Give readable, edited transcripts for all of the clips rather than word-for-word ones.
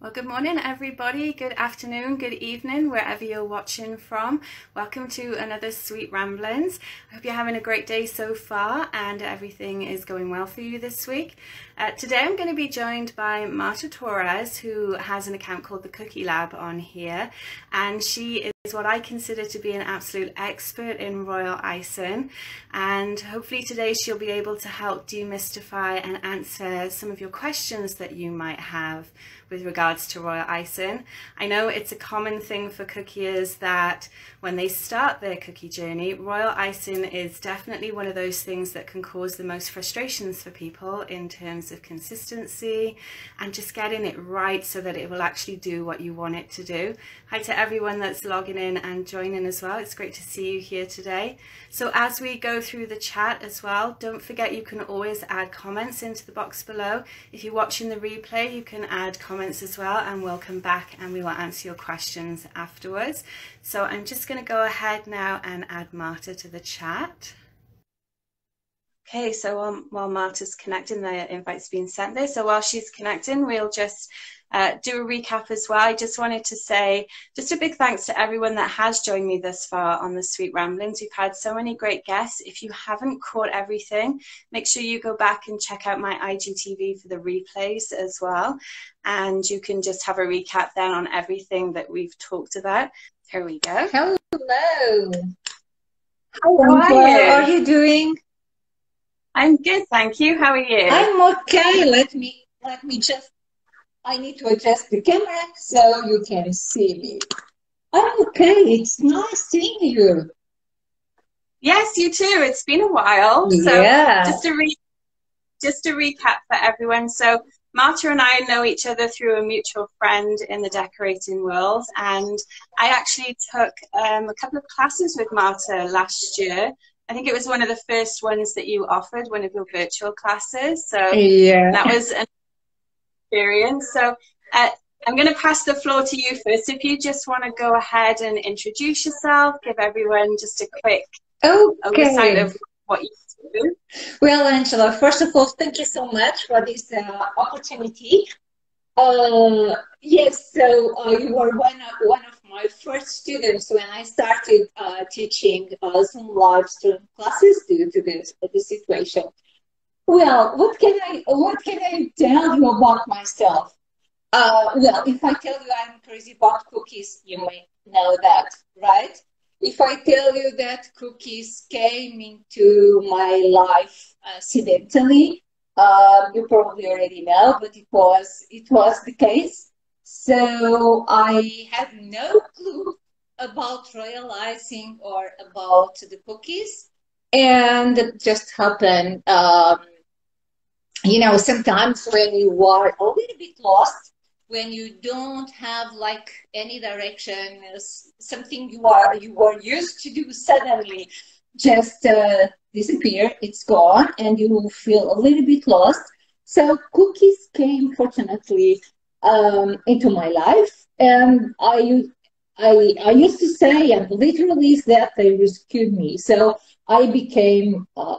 Well, good morning, everybody. Good afternoon, good evening, wherever you're watching from. Welcome to another Sweet Ramblings. I hope you're having a great day so far and everything is going well for you this week. Today I'm going to be joined by Marta Torres, who has an account called The Cookie Lab on here, and she is what I consider to be an absolute expert in royal icing, and hopefully today she'll be able to help demystify and answer some of your questions that you might have with regards to royal icing. I know it's a common thing for cookiers that when they start their cookie journey, royal icing is definitely one of those things that can cause the most frustrations for people in terms of consistency and just getting it right so that it will actually do what you want it to do. Hi to everyone that's logging in and joining as well. It's great to see you here today. So as we go through the chat as well, don't forget you can always add comments into the box below. If you're watching the replay, you can add comments as well, and we'll come back and we will answer your questions afterwards. So I'm just going to go ahead now and add Marta to the chat. Okay, so while Marta's connecting, the invite's been sent there. So while she's connecting, we'll just do a recap as well. I just wanted to say just a big thanks to everyone that has joined me thus far on the Sweet Ramblings. We've had so many great guests. If you haven't caught everything, make sure you go back and check out my IGTV for the replays as well. And you can just have a recap then on everything that we've talked about. Here we go. Hello. How are you doing? I'm good, thank you. How are you? I'm okay. Let me just, I need to adjust the camera so you can see me. I'm okay. It's nice seeing you. Yes, you too. It's been a while. Yeah. So just a recap for everyone. So Marta and I know each other through a mutual friend in the decorating world, and I actually took a couple of classes with Marta last year. I think it was one of the first ones that you offered, one of your virtual classes. So yeah, that was an experience. So I'm going to pass the floor to you first. If you just want to go ahead and introduce yourself, give everyone just a quick oversight of what you do. Well, Angela, first of all, thank you so much for this opportunity. Yes, so you were one of my first students when I started teaching Zoom live student classes due to the situation. Well, what can I tell you about myself? Well, if I tell you I'm crazy about cookies, you may know that, right? If I tell you that cookies came into my life accidentally, you probably already know, but it was the case. So I had no clue about royal icing or about the cookies, and it just happened. You know, sometimes when you are a little bit lost, when you don't have like any direction, something you are used to do suddenly just disappear, it's gone, and you feel a little bit lost. So cookies came, fortunately, into my life, and I used to say, and literally that they rescued me. So I became a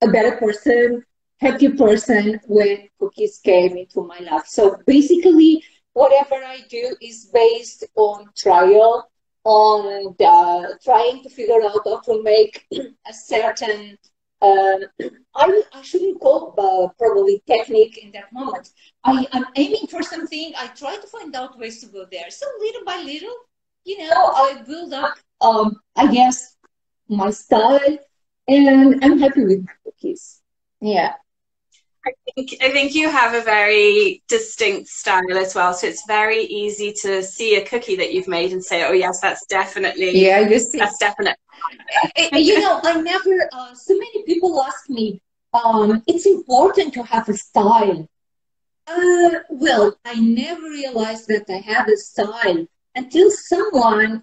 better person, happy person when cookies came into my life. So basically, whatever I do is based on trial, on trying to figure out how to make a certain, I shouldn't call probably technique in that moment. I'm aiming for something, I try to find out ways to go there. So little by little, you know, I build up, I guess, my style, and I'm happy with my cookies. Yeah. I think you have a very distinct style as well, so it's very easy to see a cookie that you've made and say, oh yes, that's definitely, yeah, you see, that's definitely. You know, I never, so many people ask me, it's important to have a style. Well, I never realized that I had a style until someone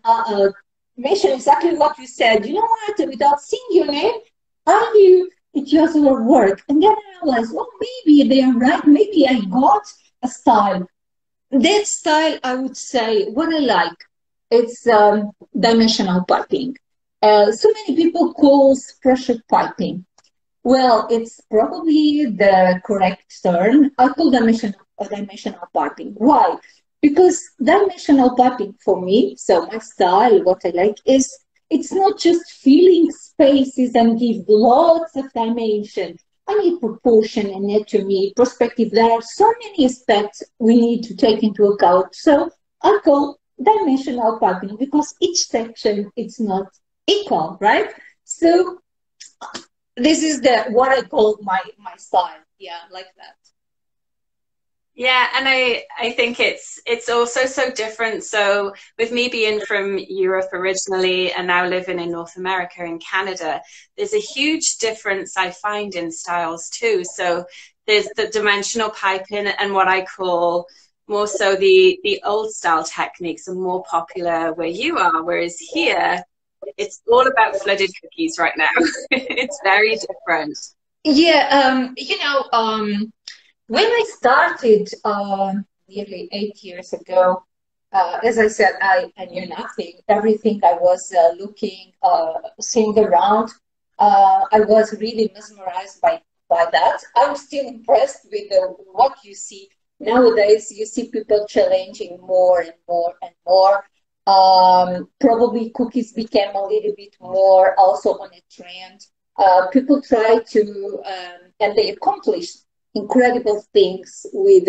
mentioned exactly what you said. You know what, without seeing your name, I knew it just will work. And then I realized, well, maybe they're right. Maybe I got a style. That style, I would say, what I like, it's dimensional piping. So many people call pressure piping. Well, it's probably the correct term. I call dimensional piping. Why? because dimensional piping for me, so my style, what I like is it's not just filling spaces and give lots of dimension. I need proportion, anatomy, perspective. There are so many aspects we need to take into account. So I call dimensional piping because each section is not equal, right? So this is the what I call my style. Yeah, like that. Yeah, and I think it's also so different. So with me being from Europe originally and now living in North America and Canada, there's a huge difference I find in styles too. So there's the dimensional piping and what I call more so the old style techniques are more popular where you are, whereas here it's all about flooded cookies right now. It's very different. Yeah, when I started nearly 8 years ago, as I said, I knew nothing. Everything I was looking, seeing around, I was really mesmerized by that. I'm still impressed with what you see. Nowadays, you see people challenging more and more and more. Probably cookies became a little bit more also on a trend. People try to, and they accomplish incredible things with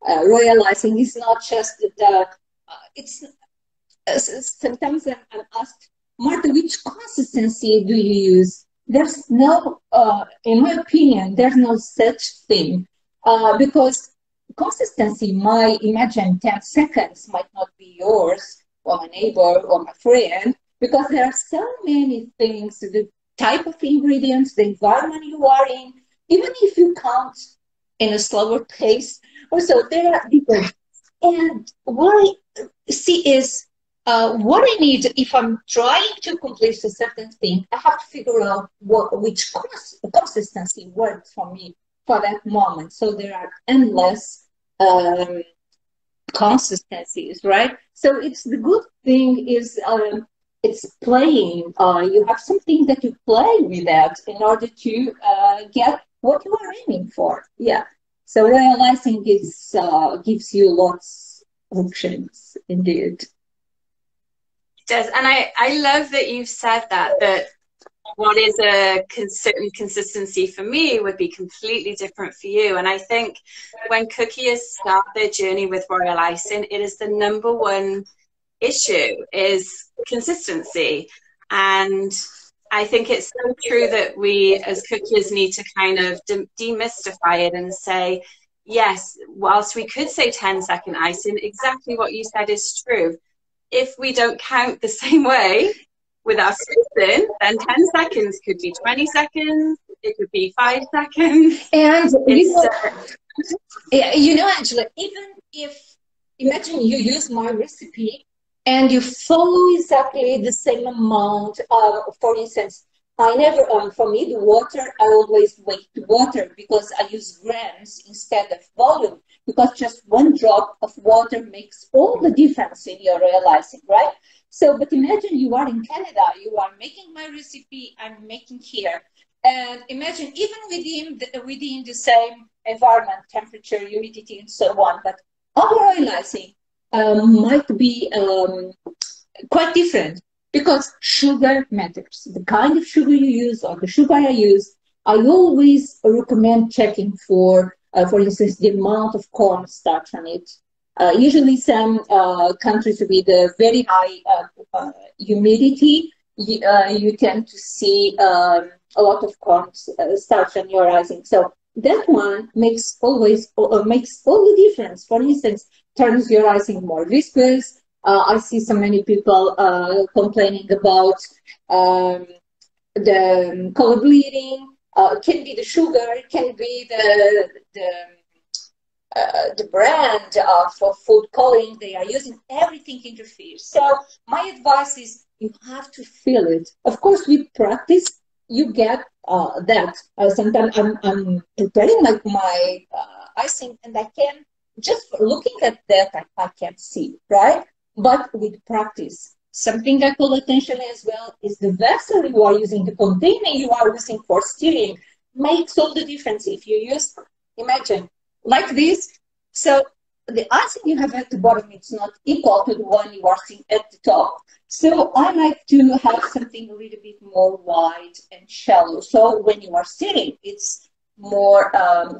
royal icing. It's not just it's sometimes I'm asked, Marta, which consistency do you use? There's no, in my opinion, there's no such thing because consistency might imagine 10 seconds might not be yours or my neighbor or my friend because there are so many things, the type of ingredients, the environment you are in, even if you count in a slower pace, also there are different. And what I see is what I need if I'm trying to accomplish a certain thing, I have to figure out which consistency works for me for that moment. So there are endless consistencies, right? So it's the good thing is it's playing. You have something that you play with that in order to get what you are aiming for. Yeah. So realizing is gives you lots of options, indeed. It does, and I love that you've said that what is a certain consistency for me would be completely different for you. And I think when cookies start their journey with royal icing, it is the number one issue is consistency. And I think it's so true that we as cookies need to kind of demystify it and say, yes, whilst we could say 10-second icing, exactly what you said is true. If we don't count the same way with our spacing, then 10 seconds could be 20 seconds, it could be 5 seconds. And Angela, even if, imagine you use my recipe and you follow exactly the same amount. For instance, I never, for me, the water, I always weight the water because I use grams instead of volume, because just one drop of water makes all the difference in your realizing, right? So, but imagine you are in Canada, you are making my recipe, I'm making here. And imagine even within the same environment, temperature, humidity, and so on, but our realizing might be quite different because sugar matters. The kind of sugar you use or the sugar I use, I always recommend checking for instance, the amount of cornstarch on it. Usually some countries with a very high humidity, you tend to see a lot of cornstarch on your icing. So that one makes all the difference. For instance, turns your icing more viscous. I see so many people complaining about the color bleeding. It can be the sugar, it can be the brand for food coloring they are using. Everything interferes. So my advice is you have to feel it. Of course, with practice, you get that. Sometimes I'm preparing like my icing, and I can just looking at that I can see, right? But with practice, something I call attention as well is the vessel you are using, the container you are using for stirring makes all the difference. If you use, imagine, like this, so the icing you have at the bottom, it's not equal to the one you are seeing at the top. So I like to have something a little bit more wide and shallow. So when you are sitting, it's more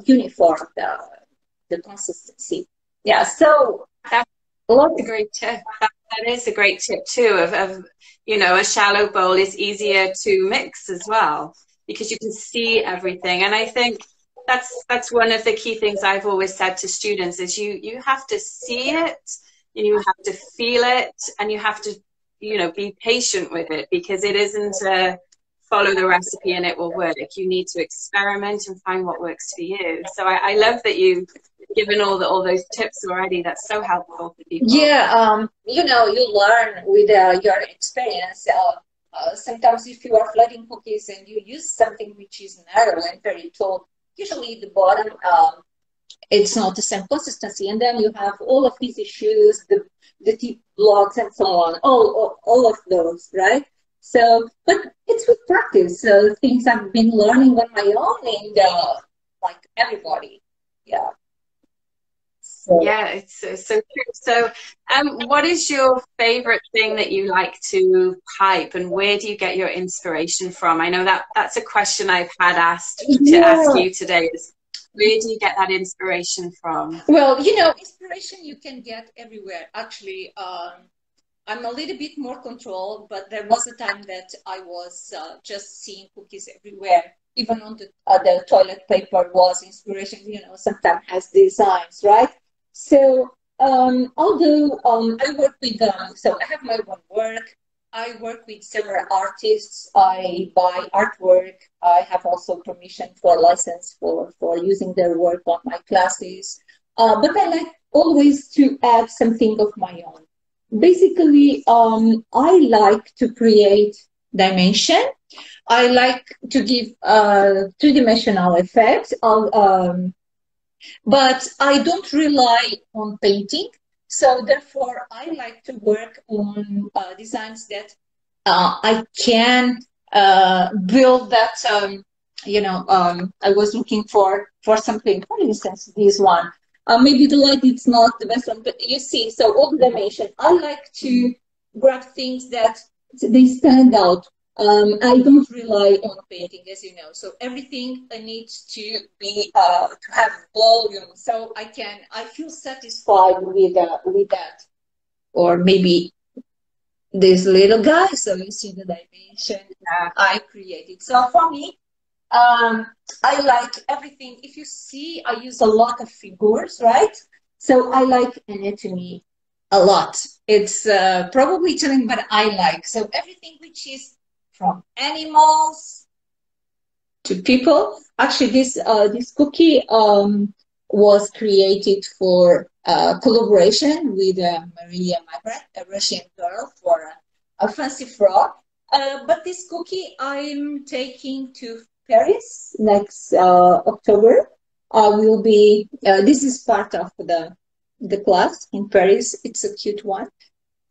uniform, the consistency. Yeah, so That's a lot a great tip. That is a great tip too. Of you know, a shallow bowl is easier to mix as well because you can see everything. And I think that's one of the key things I've always said to students is you have to see it, you have to feel it, and you have to, you know, be patient with it, because it isn't a follow the recipe and it will work. You need to experiment and find what works for you. So I love that you've given all those tips already. That's so helpful for people. Yeah, you know, you learn with your experience. Sometimes if you are flooding cookies and you use something which is narrow and very tall, usually the bottom, it's not the same consistency. And then you have all of these issues, the tip blocks and so on, all of those, right? So, but it's with practice. So things I've been learning on my own and like everybody. Yeah. So, Yeah, it's so true. So, what is your favorite thing that you like to pipe, and where do you get your inspiration from? I know that's a question I've had asked to ask you today. Is where do you get that inspiration from? Well, you know, inspiration you can get everywhere. Actually, I'm a little bit more controlled, but there was a time that I was just seeing cookies everywhere. Even on the toilet paper was inspiration. You know, sometimes has designs, right? So, although I work with so I have my own work. I work with several artists. I buy artwork. I have also permission for license for using their work on my classes. But I like always to add something of my own. Basically, I like to create dimension. I like to give two-dimensional effects. But I don't rely on painting. So therefore, I like to work on designs that I can build that. I was looking for something. For instance, this one. Maybe the light is not the best one, but you see. So all the dimension. I like to grab things that they stand out. I don't rely on painting, as you know. So everything needs to be to have volume. So I feel satisfied with that. Or maybe this little guy. So you see the dimension I created. So for me, I like everything. If you see, I use a lot of figures, right? So I like anatomy a lot. It's probably something, but I like. So everything which is from animals to people. Actually, this cookie was created for collaboration with Maria Magret, a Russian girl, for a fancy frog. But this cookie I'm taking to Paris next October. Will be this is part of the class in Paris. It's a cute one.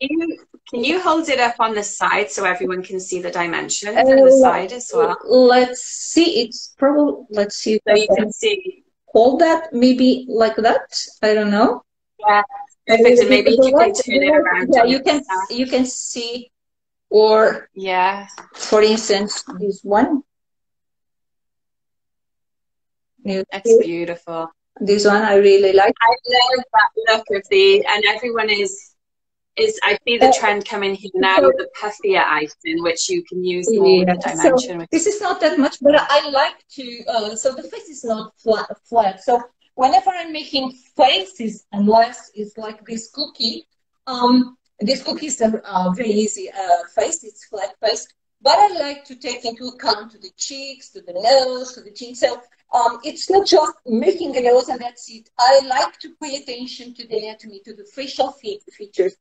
Can you hold it up on the side so everyone can see the dimensions on the side as well? Let's see. It's probably, let's see. So you can see. Hold that, maybe like that. I don't know. Yeah, perfect. And maybe you can turn it around. Yeah, you can see. Or yeah, for instance, this one. That's beautiful. This one I really like. I love that look of and everyone is I see the trend coming here now, the puffier icing, which you can use more with the dimension. So this is not that much, but I like to, so the face is not flat. So whenever I'm making faces, unless it's like this cookie is a very easy face, it's flat face. But I like to take into account to the cheeks, to the nose, to the chin. So it's not just making the nose and that's it. I like to pay attention to the anatomy, to the facial features.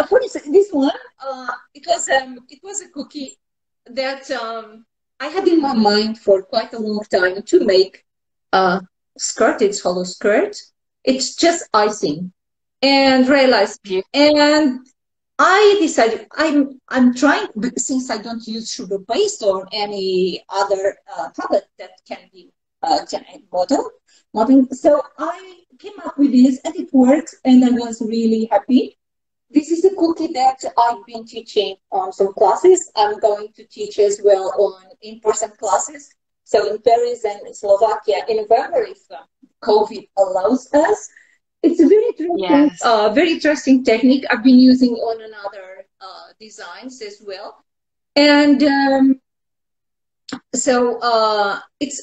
For instance, this one, it was a cookie that I had in my mind for quite a long time to make a skirt. It's hollow skirt. It's just icing, and realized, and I decided I'm trying, since I don't use sugar paste or any other product that can be modeling. So I came up with this, and it works, and I was really happy. This is a cookie that I've been teaching on some classes. I'm going to teach as well on in-person classes. So in Paris and Slovakia in November, if COVID allows us. It's a Yes. very interesting technique. I've been using on another designs as well. And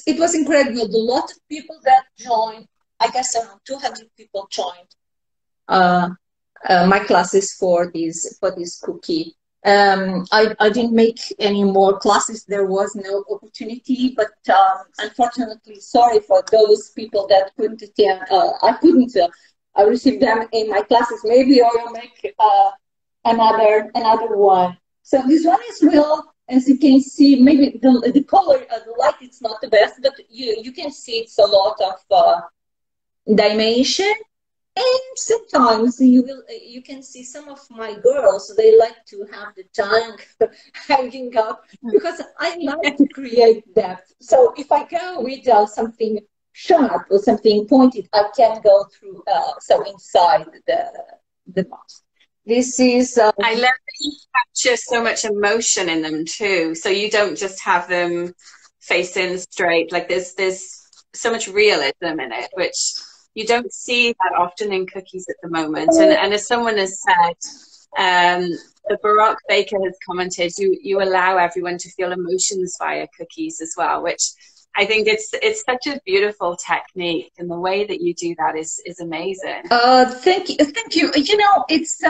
it was incredible. A lot of people that joined, I guess around 200 people joined uh, my classes for this cookie. I didn't make any more classes. There was no opportunity, but unfortunately, sorry for those people that couldn't attend. I couldn't receive them in my classes. Maybe I will make another one. So this one is real. As you can see, maybe the color, the light, it's not the best, but you can see it's a lot of dimension. And sometimes you can see some of my girls, they like to have the tongue hanging up because I like to create depth. So if I go with something sharp or something pointed, I can go through inside the mouth. This is I love that you capture so much emotion in them too. So you don't just have them facing straight. Like there's so much realism in it, which you don't see that often in cookies at the moment. And as someone has said, the Baroque baker has commented, you allow everyone to feel emotions via cookies as well, which I think it's such a beautiful technique, and the way that you do that is amazing. Thank you. You know, it's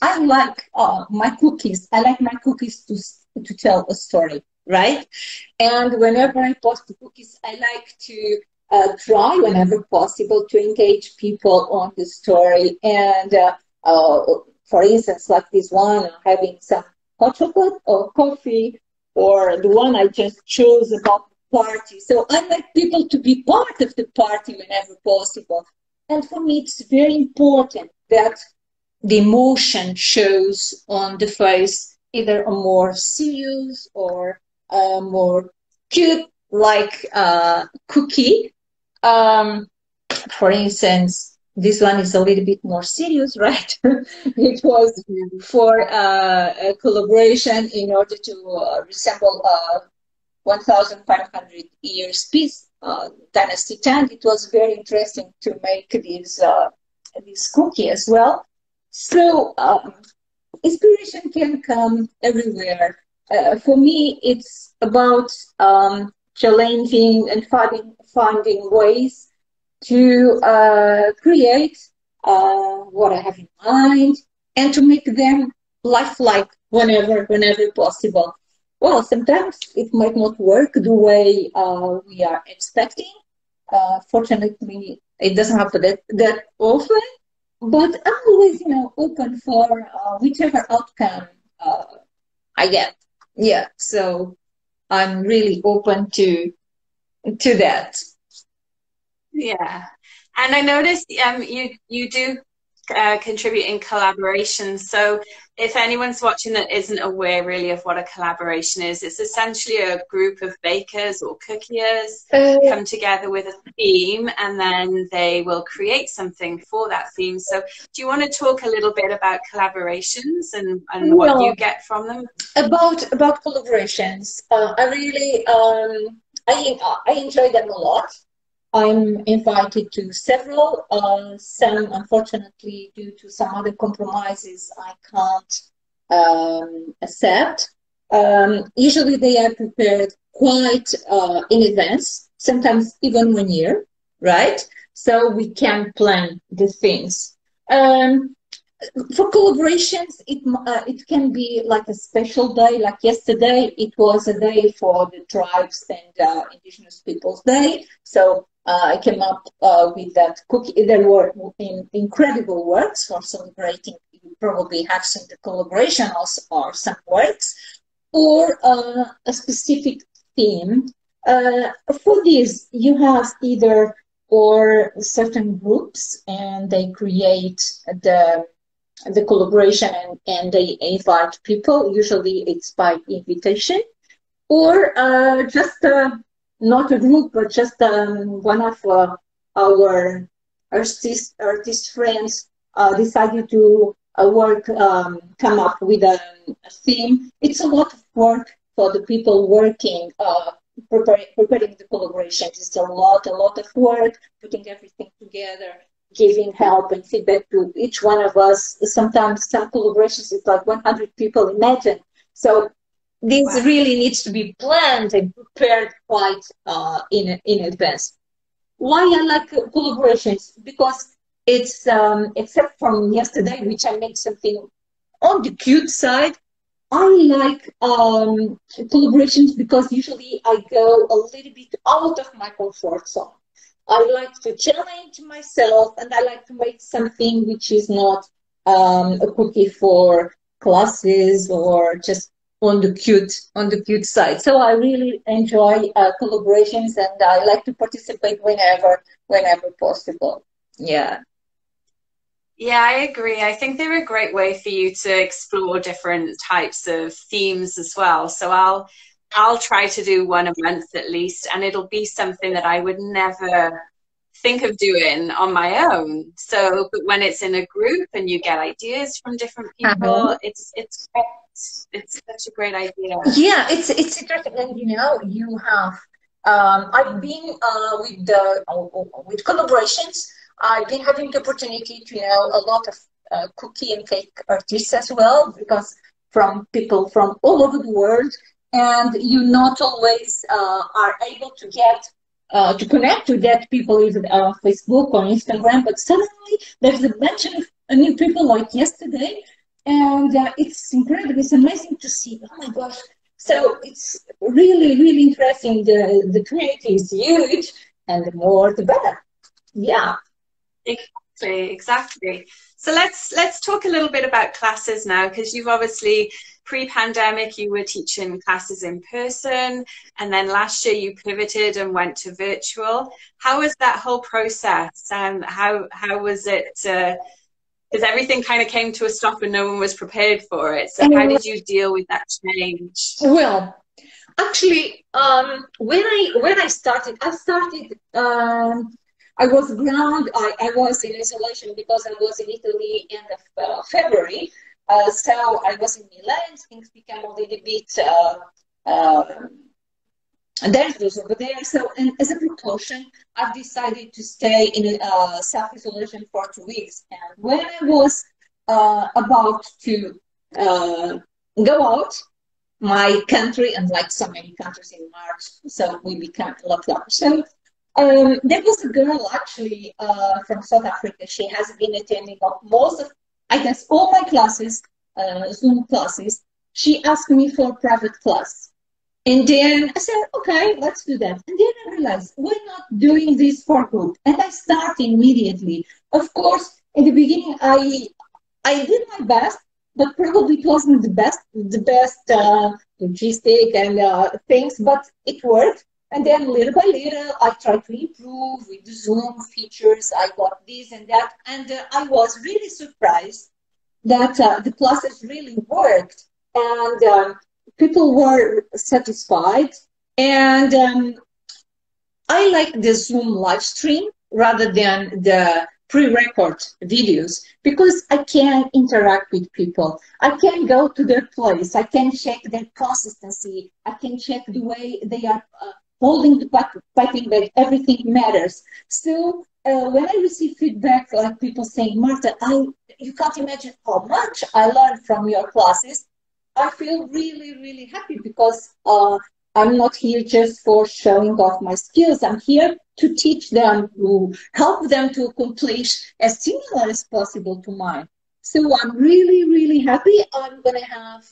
I like my cookies. I like my cookies to tell a story, right? And whenever I post the cookies, I like to try whenever possible to engage people on the story. And for instance, like this one, having some hot chocolate or coffee, or the one I just chose about party. So I like people to be part of the party whenever possible. And for me, it's very important that the emotion shows on the face, either a more serious or a more cute, like cookie. For instance, this one is a little bit more serious, right? It was for a collaboration in order to resemble 1,500 years peace dynasty tent. It was very interesting to make this cookie as well. So inspiration can come everywhere. For me, it's about challenging and finding ways to create what I have in mind and to make them lifelike whenever possible. Well, sometimes it might not work the way we are expecting. Fortunately, it doesn't happen that often. But I'm always, open for whichever outcome I get. Yeah, so I'm really open to that. Yeah, and I noticed you do contribute in collaborations. So if anyone's watching that isn't aware really of what a collaboration is, it's essentially a group of bakers or cookiers come together with a theme, and then they will create something for that theme. So do you want to talk a little bit about collaborations and what you get from them? About collaborations, I really I enjoy them a lot. I'm invited to several. Some, unfortunately, due to some other compromises, I can't accept. Usually, they are prepared quite in advance, sometimes even 1 year, right? So we can plan the things. For collaborations, it can be like a special day. Like yesterday, it was a day for the tribes and indigenous peoples day. So I came up with that cookie. There were incredible works for celebrating. You probably have seen the collaboration also, or some works, or a specific theme. For this, you have either or certain groups, and they create the collaboration and they invite people. Usually it's by invitation, or just not a group, but just one of our artist friends decided to come up with a theme. It's a lot of work for the people working, preparing the collaborations. It's a lot of work, putting everything together, giving help and feedback to each one of us. Sometimes some collaborations, it's like 100 people, imagine. So this really needs to be planned and prepared quite in advance. Why I like collaborations? Because it's except from yesterday, which I made something on the cute side. I like collaborations because usually I go a little bit out of my comfort zone. I like to challenge myself, and I like to make something which is not a cookie for classes or just on the cute side. So I really enjoy collaborations, and I like to participate whenever possible. Yeah. Yeah, I agree. I think they're a great way for you to explore different types of themes as well. So I'll try to do one a month at least, and it'll be something that I would never think of doing on my own. So, but when it's in a group and you get ideas from different people, it's great. It's such a great idea. Yeah, it's interesting, and you have. I've been with collaborations. I've been having the opportunity to know a lot of cookie and cake artists as well, because from people from all over the world, and you not always are able to get to connect to that people either on Facebook or Instagram, but suddenly there's a bunch of new people like yesterday, and it's incredible. It's amazing to see. Oh my gosh! So it's really interesting. The community is huge, and the more the better. Yeah. Exactly. So let's talk a little bit about classes now, because you've obviously pre-pandemic you were teaching classes in person, and then last year you pivoted and went to virtual. How was that whole process, and how was it? Because everything kind of came to a stop and no one was prepared for it. So how did you deal with that change? Well, actually, when I started, I was grounded. I was in isolation because I was in Italy end of February. So I was in Milan. Things became a little bit dangerous over there. So, and as a precaution, I've decided to stay in self-isolation for 2 weeks. And when I was about to go out, my country, and like so many countries in March, so we became locked down. So there was a girl actually from South Africa. She has been attending most of, I guess, all my classes, Zoom classes. She asked me for a private class. And then I said, okay, let's do that. And then I realized, why not doing this for group? And I started immediately. Of course, in the beginning, I did my best, but probably it wasn't the best logistic and things, but it worked. And then little by little, I tried to improve with the Zoom features. I got this and that. And I was really surprised that the classes really worked. And people were satisfied. And I like the Zoom live stream rather than the pre-record videos, because I can interact with people. I can go to their place. I can check their consistency. I can check the way they are holding the piping bag. Everything matters. So when I receive feedback, like people saying, Marta, you can't imagine how much I learned from your classes, I feel really happy, because I'm not here just for showing off my skills. I'm here to teach them, to help them to accomplish as similar as possible to mine. So I'm really happy. I'm going to have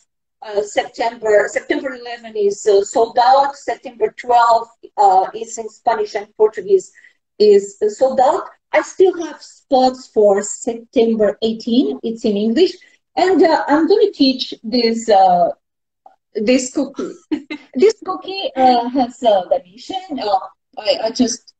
September 11 is sold out. September 12 is in Spanish and Portuguese is sold out. I still have spots for September 18. It's in English. And I'm going to teach this cookie. This cookie has dimension. I just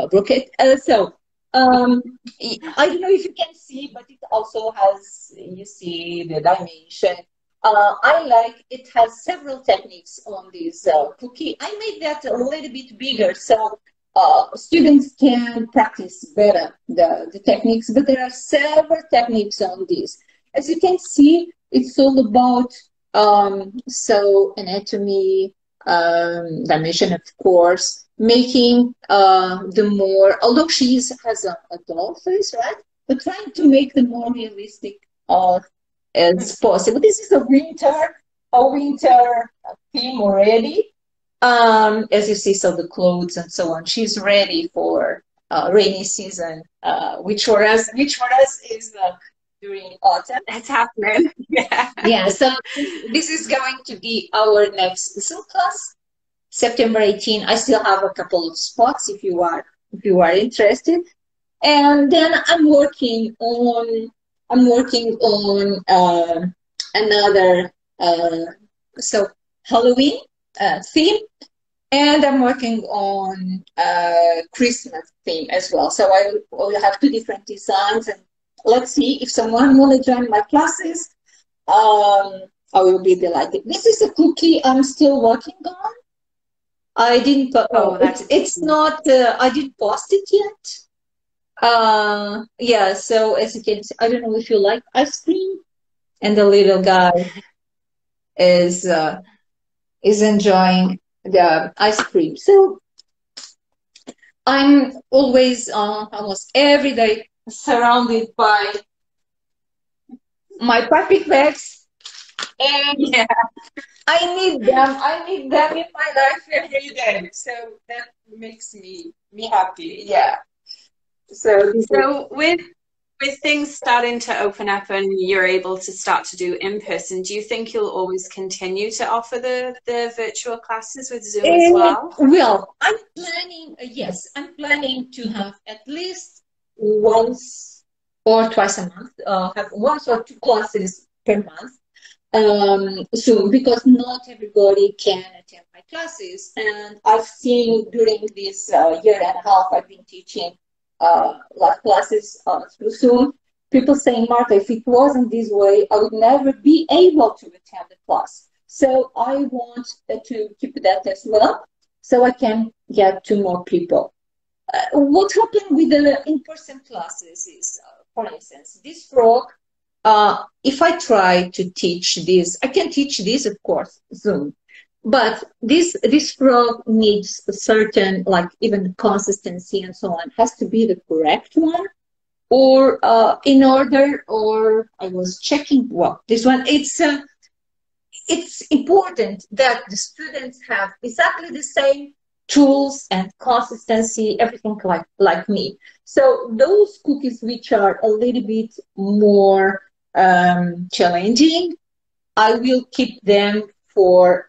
broke it. So I don't know if you can see, but it also has, you see the dimension. I like it has several techniques on this cookie. I made that a little bit bigger, so students can practice better the techniques, but there are several techniques on this. As you can see, it's all about so anatomy, dimension, of course, making the more, although she has a doll face, right? But trying to make the more realistic as possible. This is a winter theme already. As you see, so the clothes and so on. She's ready for rainy season, which for us is during autumn. It's happening. Yeah. Yeah. So this is going to be our next Zoom class, September 18. I still have a couple of spots if you are interested. And then I'm working on another so Halloween theme, and I'm working on Christmas theme as well. So I will have 2 different designs, and let's see if someone want to join my classes. I will be delighted. This is a cookie I'm still working on. I didn't. It's not. I didn't post it yet. Yeah. So as you can see, I don't know if you like ice cream, and the little guy is enjoying the ice cream. So I'm always almost every day surrounded by my puppy bags, and Yeah. I need them in my life every day. So that makes me happy. Yeah. So with things starting to open up and you're able to start to do in person, do you think you'll always continue to offer the virtual classes with Zoom as well? Well, I'm planning. Yes, I'm planning to have at least once or twice a month. Have 1 or 2 classes per month. So because not everybody can attend my classes, and I've seen during this year and a half I've been teaching live classes through Zoom, people saying, Marta, if it wasn't this way, I would never be able to attend the class. So I want to keep that as well, so I can get to more people. What happened with the in-person classes is, for instance, this frog, if I try to teach this, I can teach this, of course, Zoom. But this frog needs a certain, like even consistency and so on, has to be the correct one, or in order. Or I was checking. Well, this one, it's important that the students have exactly the same tools and consistency, everything like me. So those cookies which are a little bit more challenging, I will keep them for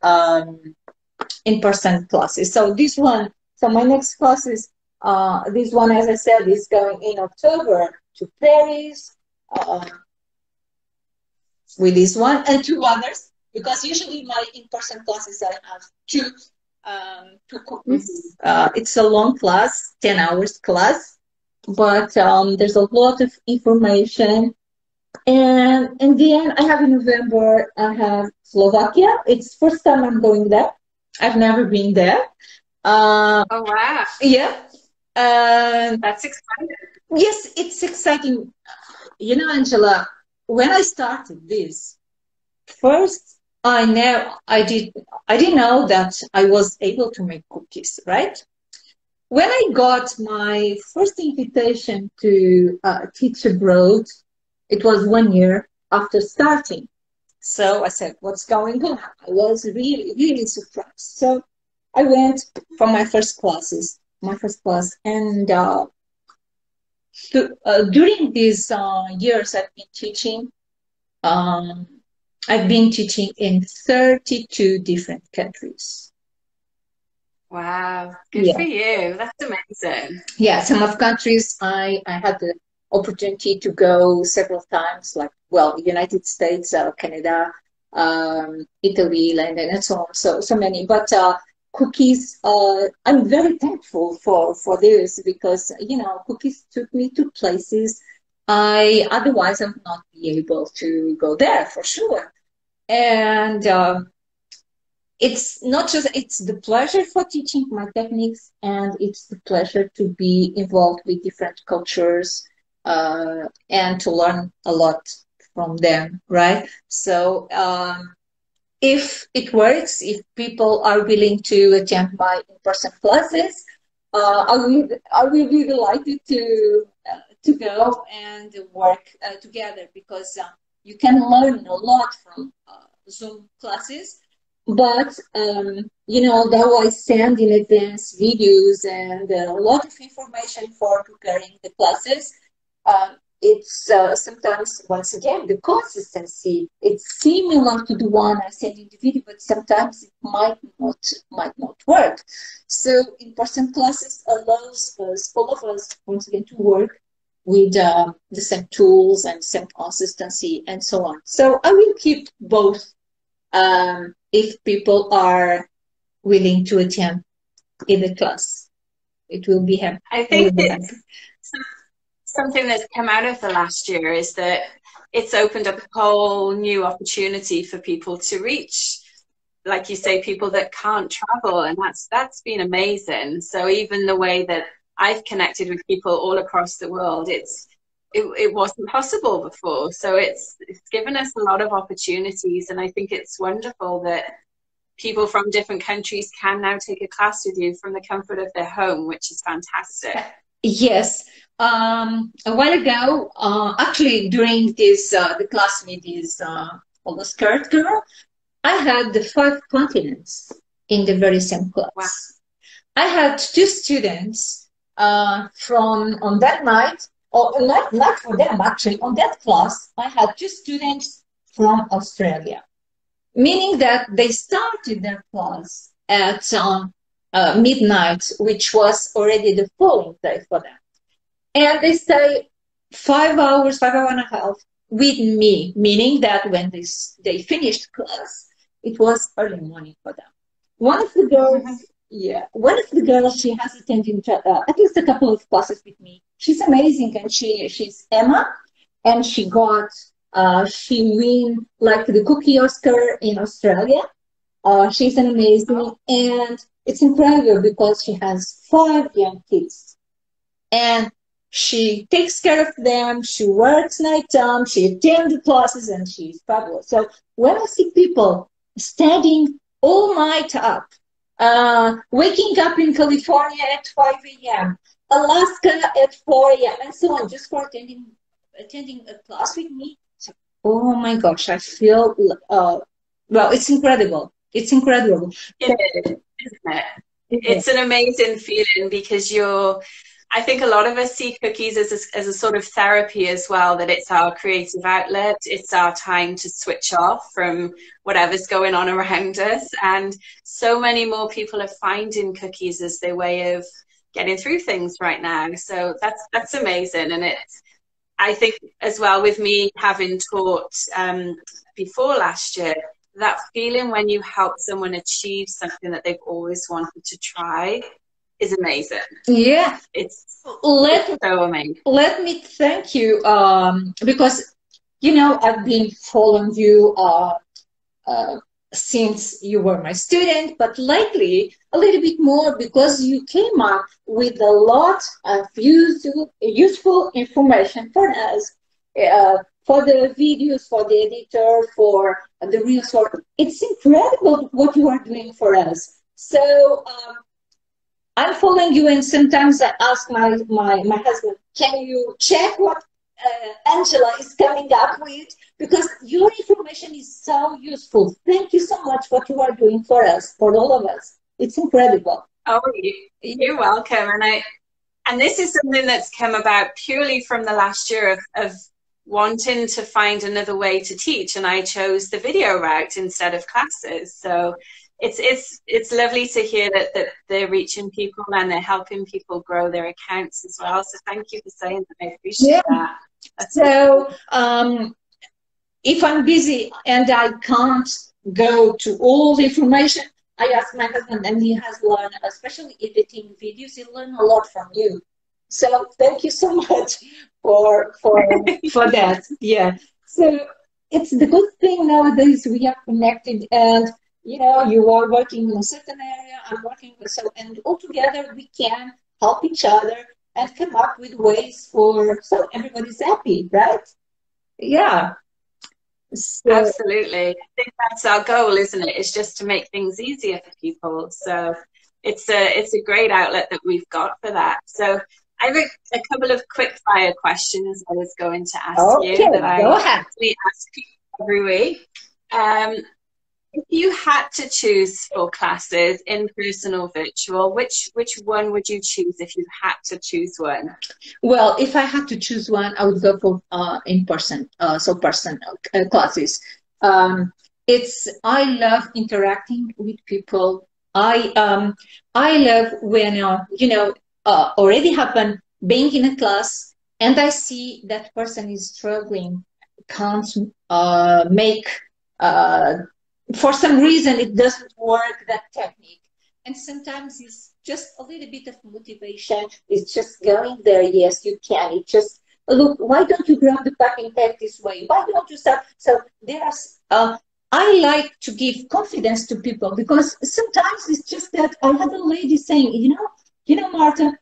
in-person classes. So this one, so my next class is this one, as I said, is going in October to Paris with this one and 2 others, because usually my in-person classes I have two cookies. It's a long class, 10 hours class, but there's a lot of information. And then I have in November, I have Slovakia. It's first time I'm going there. I've never been there. Oh, wow. Yeah. That's exciting. Yes, it's exciting. You know, Angela, when I started this, first I didn't know that I was able to make cookies, right? When I got my first invitation to teach abroad, it was 1 year after starting. So I said, what's going on? I was really, really surprised. So I went for my first class, and during these years I've been teaching, I've been teaching in 32 different countries. Wow, good for you. That's amazing. Yeah, some of countries I had the opportunity to go several times, like, well, United States, Canada, Italy, London, and so on. So many. But cookies, I'm very thankful for this, because, you know, cookies took me to places otherwise I would not be able to go there, for sure. And it's not just, it's the pleasure for teaching my techniques, and it's the pleasure to be involved with different cultures, and to learn a lot from them, right? So if it works, if people are willing to attend my in-person classes, I will be delighted to go and work together, because you can learn a lot from Zoom classes. But though I send in advance videos and a lot of information for preparing the classes, it's sometimes, once again, the consistency. It's similar to the one I send in the video, but sometimes it might not work. So in-person classes allows us, all of us, once again, to work with the same tools and same consistency and so on. So I will keep both, if people are willing to attend in the class. It will be happy. I think it's something that's come out of the last year is that it's opened up a whole new opportunity for people to reach, like you say, people that can't travel, and that's been amazing. So even the way that I've connected with people all across the world, it wasn't possible before. So it's given us a lot of opportunities, and I think it's wonderful that people from different countries can now take a class with you from the comfort of their home, which is fantastic. Yes. A while ago, actually during this the class with this the skirt girl, I had the 5 continents in the very same class. Wow. I had 2 students from on that night, or not for them actually. On that class, I had 2 students from Australia, meaning that they started their class at midnight, which was already the following day for them. And they stay 5 hours, 5 hours and a half with me, meaning that when they finished class, it was early morning for them. One of the girls, she has attended at least a couple of classes with me. She's amazing, and she's Emma, and she win like the Cookie Oscar in Australia. She's an amazing, and it's incredible because she has 5 young kids, and she takes care of them. She works nighttime. She attends the classes, and she's fabulous. So when I see people studying all night up, waking up in California at 5 a.m., Alaska at 4 a.m., and so on, just for attending a class with me, oh my gosh, I feel it's incredible. It's incredible. It is, isn't it? It's an amazing feeling, because I think a lot of us see cookies as a sort of therapy as well, that it's our creative outlet. It's our time to switch off from whatever's going on around us. And so many more people are finding cookies as their way of getting through things right now. So that's amazing. And I think as well, with me having taught before last year, that feeling when you help someone achieve something that they've always wanted to try is amazing. Yeah, it's so amazing. Let me thank you, because I've been following you since you were my student, but lately a little bit more, because you came up with a lot of useful information for us, for the videos, for the editor, for the reels. It's incredible what you are doing for us. So I'm following you, and sometimes I ask my husband, can you check what Angela is coming up with? Because your information is so useful. Thank you so much for what you are doing for us, for all of us. It's incredible. Oh, you're welcome. And this is something that's come about purely from the last year of wanting to find another way to teach, and I chose the video route instead of classes. So it's lovely to hear that they're reaching people and they're helping people grow their accounts as well. So thank you for saying that. I appreciate that. So if I'm busy and I can't go to all the information, I ask my husband, and he has learned, especially editing videos, he learned a lot from you. So thank you so much for that. Yeah. So it's the good thing nowadays, we are connected, and you know, you are working in a certain area, I'm working with so, and all together we can help each other and come up with ways for so everybody's happy, right? Yeah. So, Absolutely. I think that's our goal, isn't it? It's just to make things easier for people. So it's a great outlet that we've got for that. So I have a couple of quick fire questions I was going to ask okay, you that go I ahead. we ask people every week. Um, if you had to choose for classes, in person or virtual, which one would you choose if you had to choose one? Well, if I had to choose one, I would go for in person, person classes. Um, it's I love interacting with people. I love when already happen being in a class and I see that person is struggling, can't make uh, for some reason it doesn't work that technique, and sometimes it's just a little bit of motivation. It's just going there. Yes, you can. It just look. Why don't you grab the packing bag this way? Why don't you start? So there's. I like to give confidence to people because sometimes it's just that I had a lady saying, Marta.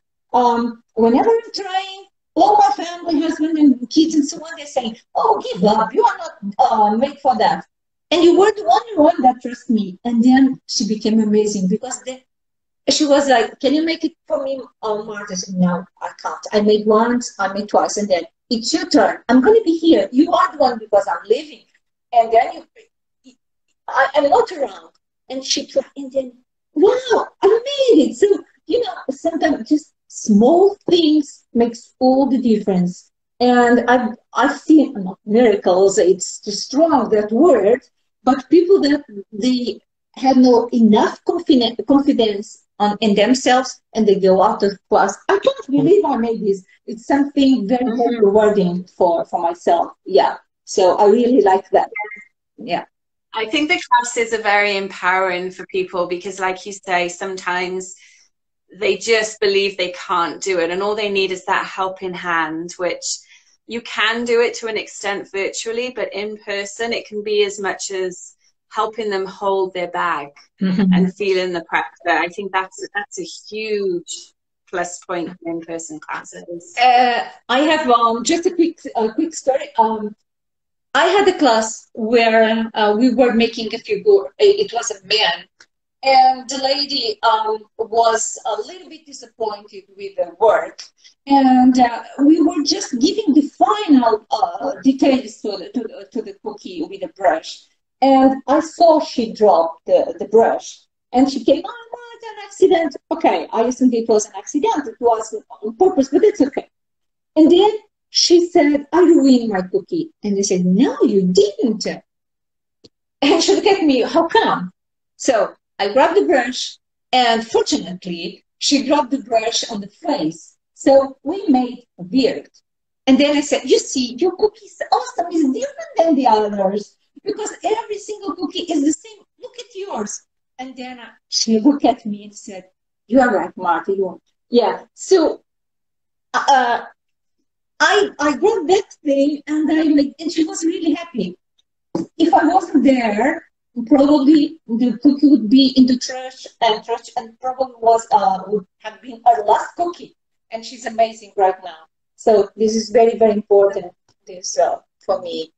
Whenever I'm trying, all my family, husband and kids and so on, they're saying, "Oh, give up. You are not made for that." And you were the only one that trusts me. And then she became amazing because she was like, "Can you make it for me, Marta?" I said, "No, I can't. I made once, I made twice, and then it's your turn. I'm going to be here. You are the one because I'm leaving." And then I'm not around. And she tried, and then, wow, I made it. So, sometimes just small things makes all the difference. And I've seen not miracles, it's too strong, that word, but people that they have no enough confidence in themselves and they go out of class. I can't believe I made this. It's something very, very rewarding for myself. Yeah. So I really like that. Yeah. I think the classes are very empowering for people because, like you say, sometimes they just believe they can't do it, and all they need is that helping hand, which you can do it to an extent virtually, but in person, it can be as much as helping them hold their bag and feeling the pressure. I think that's a huge plus point in in-person classes. I have just a quick story. I had a class where we were making a figure. It was a man, and the lady was a little bit disappointed with the work, and we were just giving the final details to the cookie with a brush, and I saw she dropped the brush, and she came, "Oh, no, it's an accident." Okay, I assumed it was an accident. It wasn't on purpose, but it's okay. And then she said, "I ruined my cookie." And I said, "No, you didn't." And she looked at me, "How come?" So I grabbed the brush, and fortunately, she dropped the brush on the face. So we made a beard. And then I said, "You see, your cookie is awesome. It's different than the others because every single cookie is the same. Look at yours." And then she looked at me and said, "You are right, Marta. You are." Yeah. So uh, I grabbed that thing and she was really happy. If I wasn't there, probably the cookie would be in the trash and probably would have been our last cookie. And she's amazing right now. So this is very, very important this for me.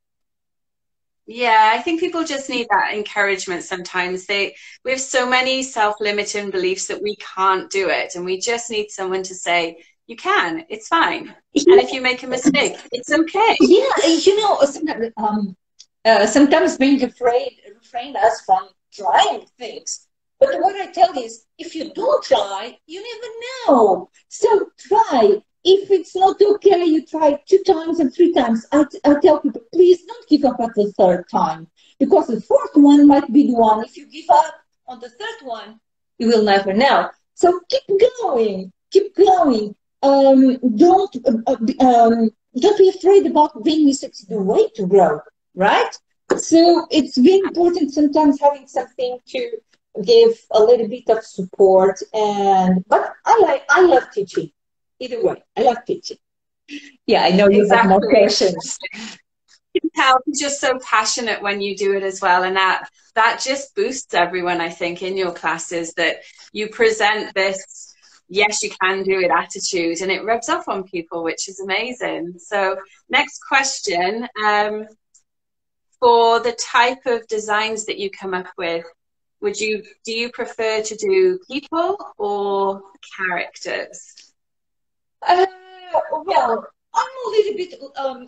Yeah, I think people just need that encouragement sometimes. We have so many self-limiting beliefs that we can't do it, and we just need someone to say, "You can, it's fine." And if you make a mistake, it's okay. Yeah, sometimes being afraid refrain us from trying things. But what I tell is, if you don't try, you never know. So try. If it's not okay, you try 2 times and 3 times. I tell people, please don't give up at the third time because the fourth one might be the one. If you give up on the third one, you will never know. So keep going. Keep going. Don't be afraid about being mistakes. The way to grow, right? So it's very important sometimes having something to give a little bit of support. But I love teaching. Either way, I love teaching. Yeah, I know you have more Exactly. questions. can tell because you're so passionate when you do it as well, and that just boosts everyone, I think, in your classes, that you present this yes you can do it attitude, and it rubs off on people, which is amazing. So next question, for the type of designs that you come up with, do you prefer to do people or characters? Well, I'm a little bit.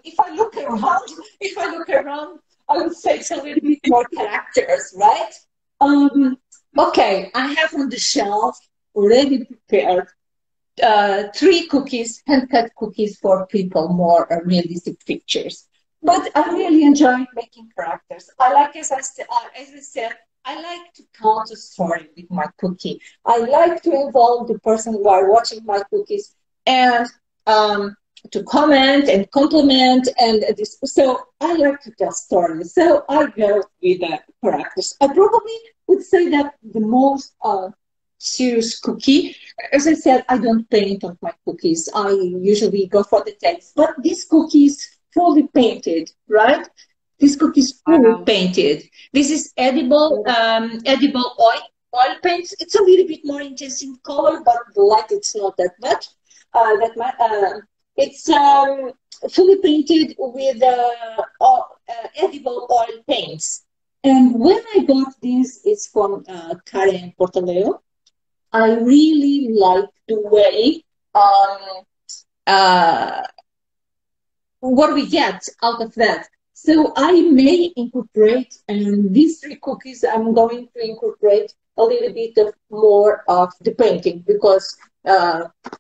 If I look around, I would say it's a little bit more characters, right? Okay, I have on the shelf already prepared 3 cookies, hand-cut cookies for people, more realistic pictures. But I really enjoy making characters. I like, as I said, I like to count a story with my cookie. I like to involve the person who are watching my cookies and to comment and compliment and this. So I like to tell stories. So I go with the characters. I probably would say that the most serious cookie. As I said, I don't paint on my cookies. I usually go for the text. But this cookie is fully painted, right? This cookie is fully painted. This is edible oil paints. It's a little bit more intense in color, but the light it's not that much. It's fully painted with edible oil paints. And when I got this, it's from Karen Portaleo. I really like the way what we get out of that. So I may incorporate, and these 3 cookies, I'm going to incorporate a little bit of more of the painting because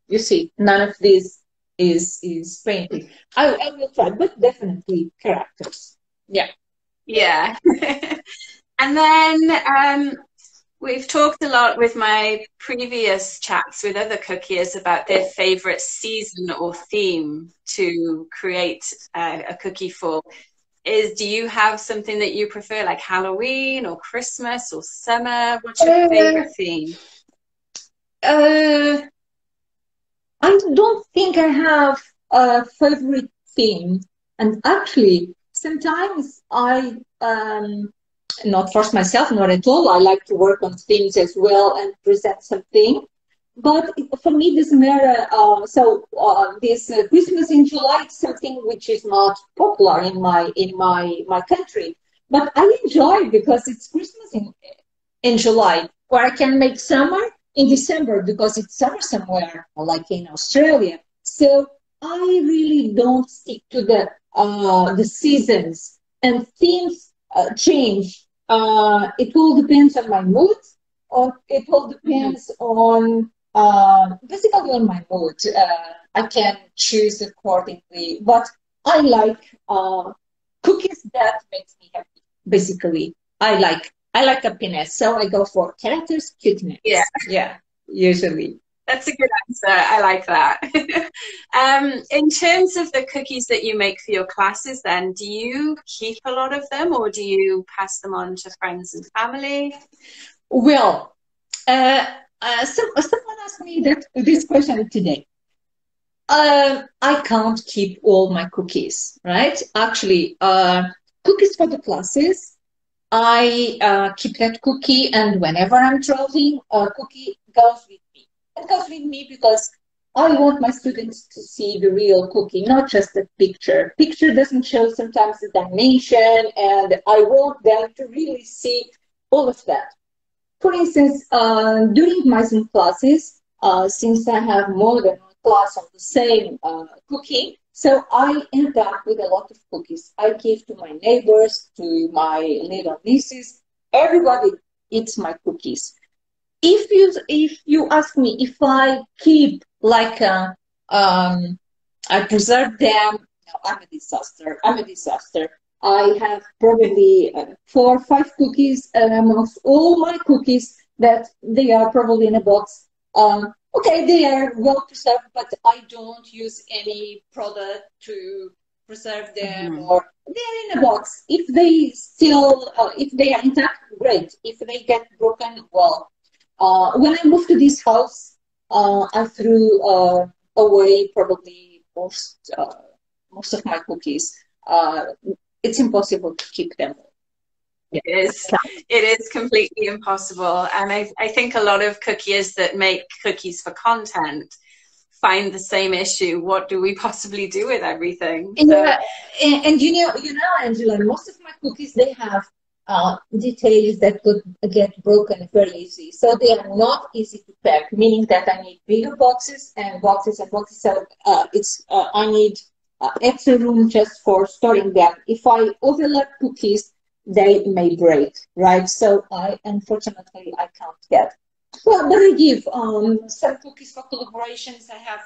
you see, none of this is painting. I will try, but definitely characters. Yeah. Yeah. And then we've talked a lot with my previous chats with other cookies about their favorite season or theme to create a cookie for. Do you have something that you prefer, like Halloween or Christmas or summer? What's your favorite theme? I don't think I have a favorite theme. And actually, sometimes I not force myself, not at all. I like to work on themes as well and present something. But for me, it doesn't matter. This Christmas in July is something which is not popular in my country. But I enjoy because it's Christmas in July, or I can make summer in December because it's summer somewhere, like in Australia. So I really don't stick to the seasons, and themes change. It all depends on my mood, or it all depends on basically on my mood. I can choose accordingly, but I like cookies that makes me happy. Basically, I like happiness, so I go for characters, cuteness. Yeah, usually. That's a good answer. I like that. In terms of the cookies that you make for your classes, then, do you keep a lot of them or do you pass them on to friends and family? Well, someone asked me this question today. I can't keep all my cookies, right? Actually, cookies for the classes, I keep that cookie, and whenever I'm traveling, a cookie goes with me. It goes with me because I want my students to see the real cookie, not just a picture. Picture doesn't show sometimes the dimension, and I want them to really see all of that. For instance, during my Zoom classes, since I have more than one class on the same cooking, so I end up with a lot of cookies. I give to my neighbors, to my little nieces. Everybody eats my cookies. If you ask me if I keep like I preserve them, no, I'm a disaster. I have probably 4 or 5 cookies amongst all my cookies that they are probably in a box. Okay, they are well preserved, but I don't use any product to preserve them, or they're in a box. If they still, if they are intact, great. If they get broken, well. When I moved to this house, I threw away probably most of my cookies. it's impossible to keep them. It is. It is completely impossible. And I think a lot of cookies that make cookies for content find the same issue. What do we possibly do with everything? Yeah, and you know, Angela, most of my cookies, they have details that could get broken very easy. So they are not easy to pack, meaning that I need bigger boxes and boxes and boxes. So I need extra room just for storing them. If I overlap cookies, they may break, right? So unfortunately, I can't get. Well, but I give some cookies for collaborations. I have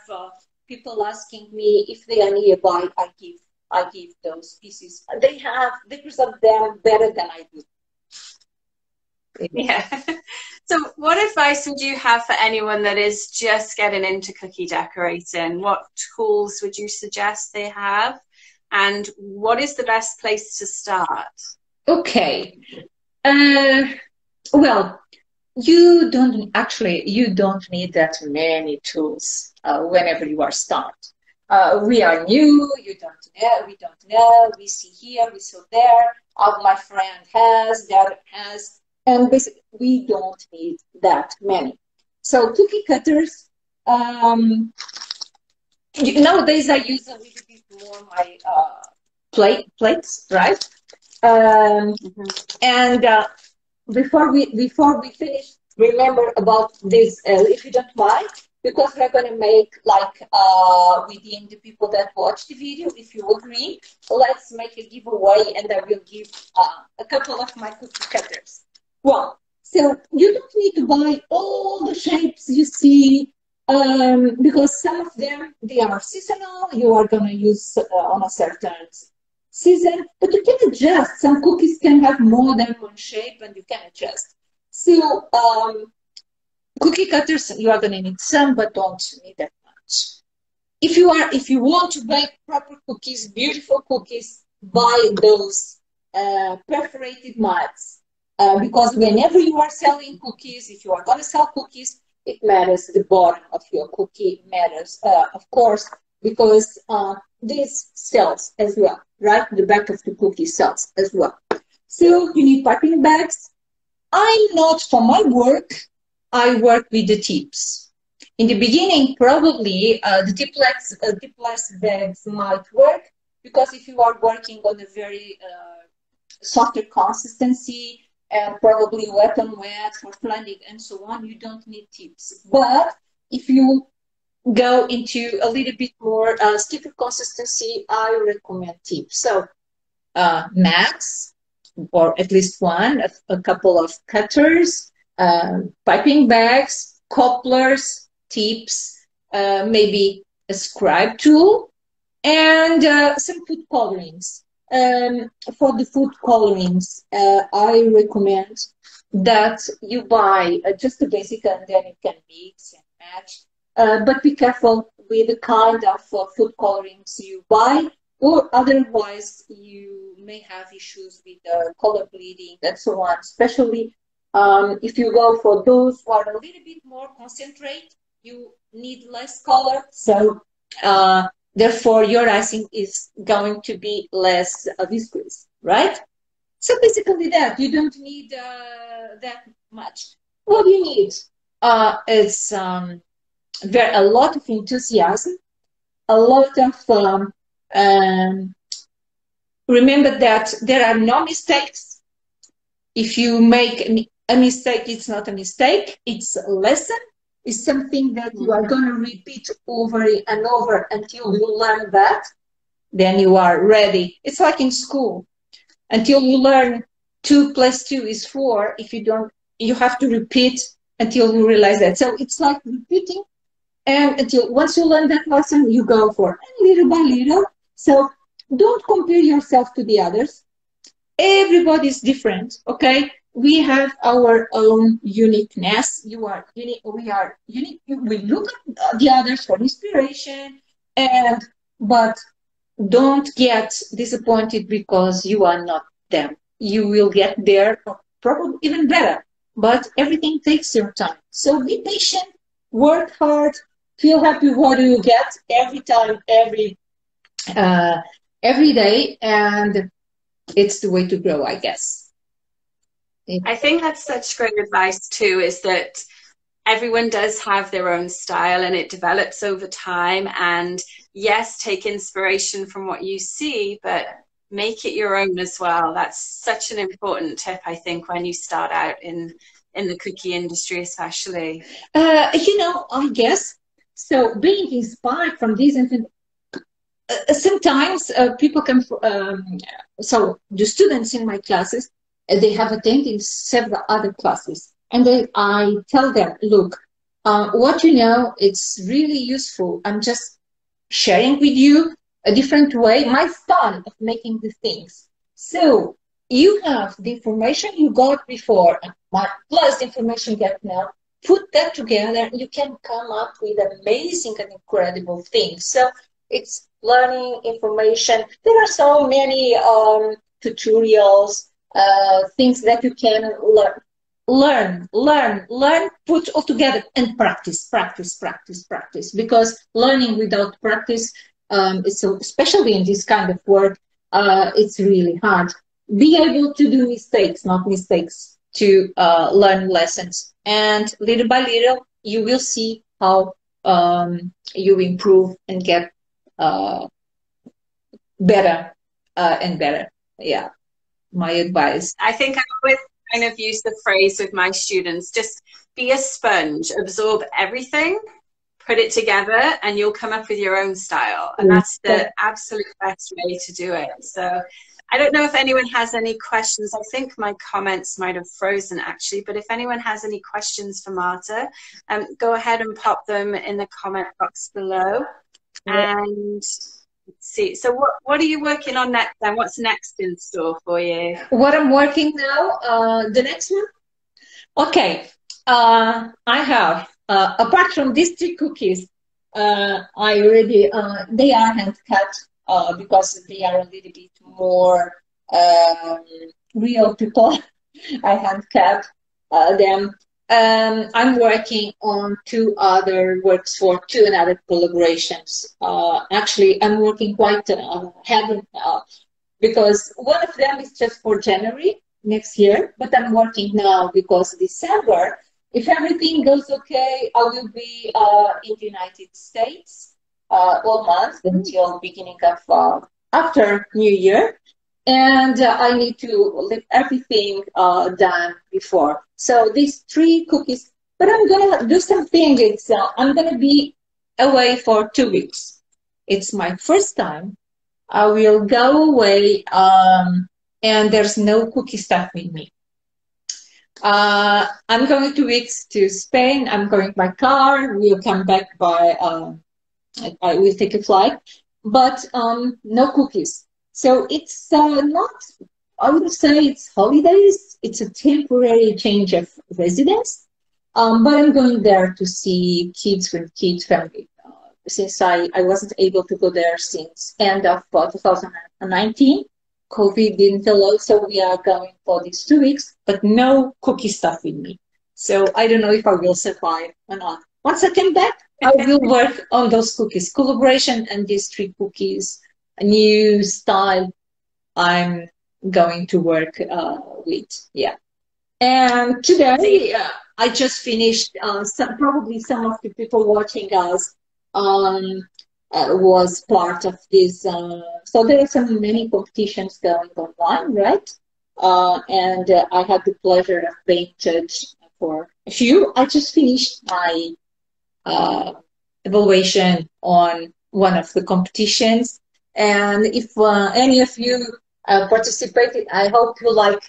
people asking me if they are nearby. I give those pieces. They preserve them better than I do. Yeah. So what advice would you have for anyone that is just getting into cookie decorating? What tools would you suggest they have? And what is the best place to start? Okay. Well, you don't need that many tools whenever you are start. We are new, we don't know, we see here, we see there, my friend has, the other has, and basically we don't need that many. So cookie cutters, nowadays I use a little bit more my plates, right? And before we finish, remember about this, if you don't mind, because we're going to make like within the people that watch the video, if you agree, let's make a giveaway, and I will give a couple of my cookie cutters. Well, so you don't need to buy all the shapes you see, because some of them, they are seasonal. You are going to use on a certain season, but you can adjust. Some cookies can have more than one shape, and you can adjust. So cookie cutters, you are going to need some, but don't need that much. If you want to bake proper cookies, beautiful cookies, buy those perforated muds, because whenever you are selling cookies, if you are going to sell cookies, it matters. The bottom of your cookie matters, of course, because this sells as well, right? The back of the cookie sells as well. So you need piping bags. I'm not, for my work, I work with the tips. In the beginning, probably the tipless bags might work, because if you are working on a very softer consistency and probably wet on wet for flanding and so on, you don't need tips. But if you go into a little bit more stiffer consistency, I recommend tips. So max, or at least one, a couple of cutters, piping bags, copplers, tips, maybe a scribe tool, and some food colorings. For the food colorings, I recommend that you buy just the basic, and then you can mix and match. But be careful with the kind of food colorings you buy, or otherwise you may have issues with color bleeding and so on, especially if you go for those who are a little bit more concentrate, you need less color. So therefore your icing is going to be less viscous, right? So basically that, you don't need that much. What you need is a lot of enthusiasm, a lot of remember that there are no mistakes. If you make a mistake, it's not a mistake, it's a lesson. It's something that you are going to repeat over and over until you learn that. Then you are ready. It's like in school. Until you learn 2 + 2 is 4, if you don't, you have to repeat until you realize that. So it's like repeating, and until once you learn that lesson, you go for little by little. So don't compare yourself to the others. Everybody is different, okay? We have our own uniqueness. You are unique. We are unique. We look at the others for inspiration, but don't get disappointed because you are not them. You will get there, or probably even better. But everything takes your time. So be patient, work hard, feel happy what you get every time, every day, and it's the way to grow, I guess. I think that's such great advice too, is that everyone does have their own style and it develops over time. And yes, take inspiration from what you see, but make it your own as well. That's such an important tip, I think, when you start out in the cookie industry, especially. I guess so. Being inspired from these, sometimes people come. So the students in my classes, they have attended several other classes, and I tell them, look, what you know, it's really useful. I'm just sharing with you a different way, my style of making the things. So you have the information you got before, plus the information you get now. Put that together, you can come up with amazing and incredible things. So it's learning information. There are so many tutorials, things that you can learn, put all together and practice. Because learning without practice, especially in this kind of work, it's really hard. Be able to do mistakes, not mistakes, to learn lessons. And little by little, you will see how you improve and get better and better. Yeah, my advice. I think I always kind of use the phrase with my students, just be a sponge, absorb everything, put it together, and you'll come up with your own style. And that's the absolute best way to do it. So I don't know if anyone has any questions. I think my comments might have frozen actually, but if anyone has any questions for Marta, go ahead and pop them in the comment box below. And let's see. So what are you working on next then? What's next in store for you? What I'm working now, the next one? Okay. I have, apart from these 3 cookies, I already, they are hand cut because they are a little bit more real people. I hand cut them. I'm working on 2 other works for 2 another collaborations. Actually, I'm working quite heavy because one of them is just for January next year, but I'm working now because December, if everything goes okay, I will be in the United States all month until beginning of after New Year. And I need to leave everything done before. So these 3 cookies, but I'm going to do something. I'm going to be away for 2 weeks. It's my first time. I will go away and there's no cookie stuff with me. I'm going 2 weeks to Spain. I'm going by car. We'll come back by, I will take a flight, but no cookies. So it's not, I would say it's holidays. It's a temporary change of residence. But I'm going there to see kids from kids' family. Since I wasn't able to go there since end of 2019. COVID didn't allow, so we are going for these 2 weeks, but no cookie stuff with me. So I don't know if I will survive or not. Once I come back, I will work on those cookies, collaboration and these 3 cookies, a new style I'm going to work with. Yeah. And today, I just finished, probably some of the people watching us was part of this. So there are many competitions going online, right? And I had the pleasure of being judged for a few. I just finished my evaluation on one of the competitions. And if any of you participated, I hope you like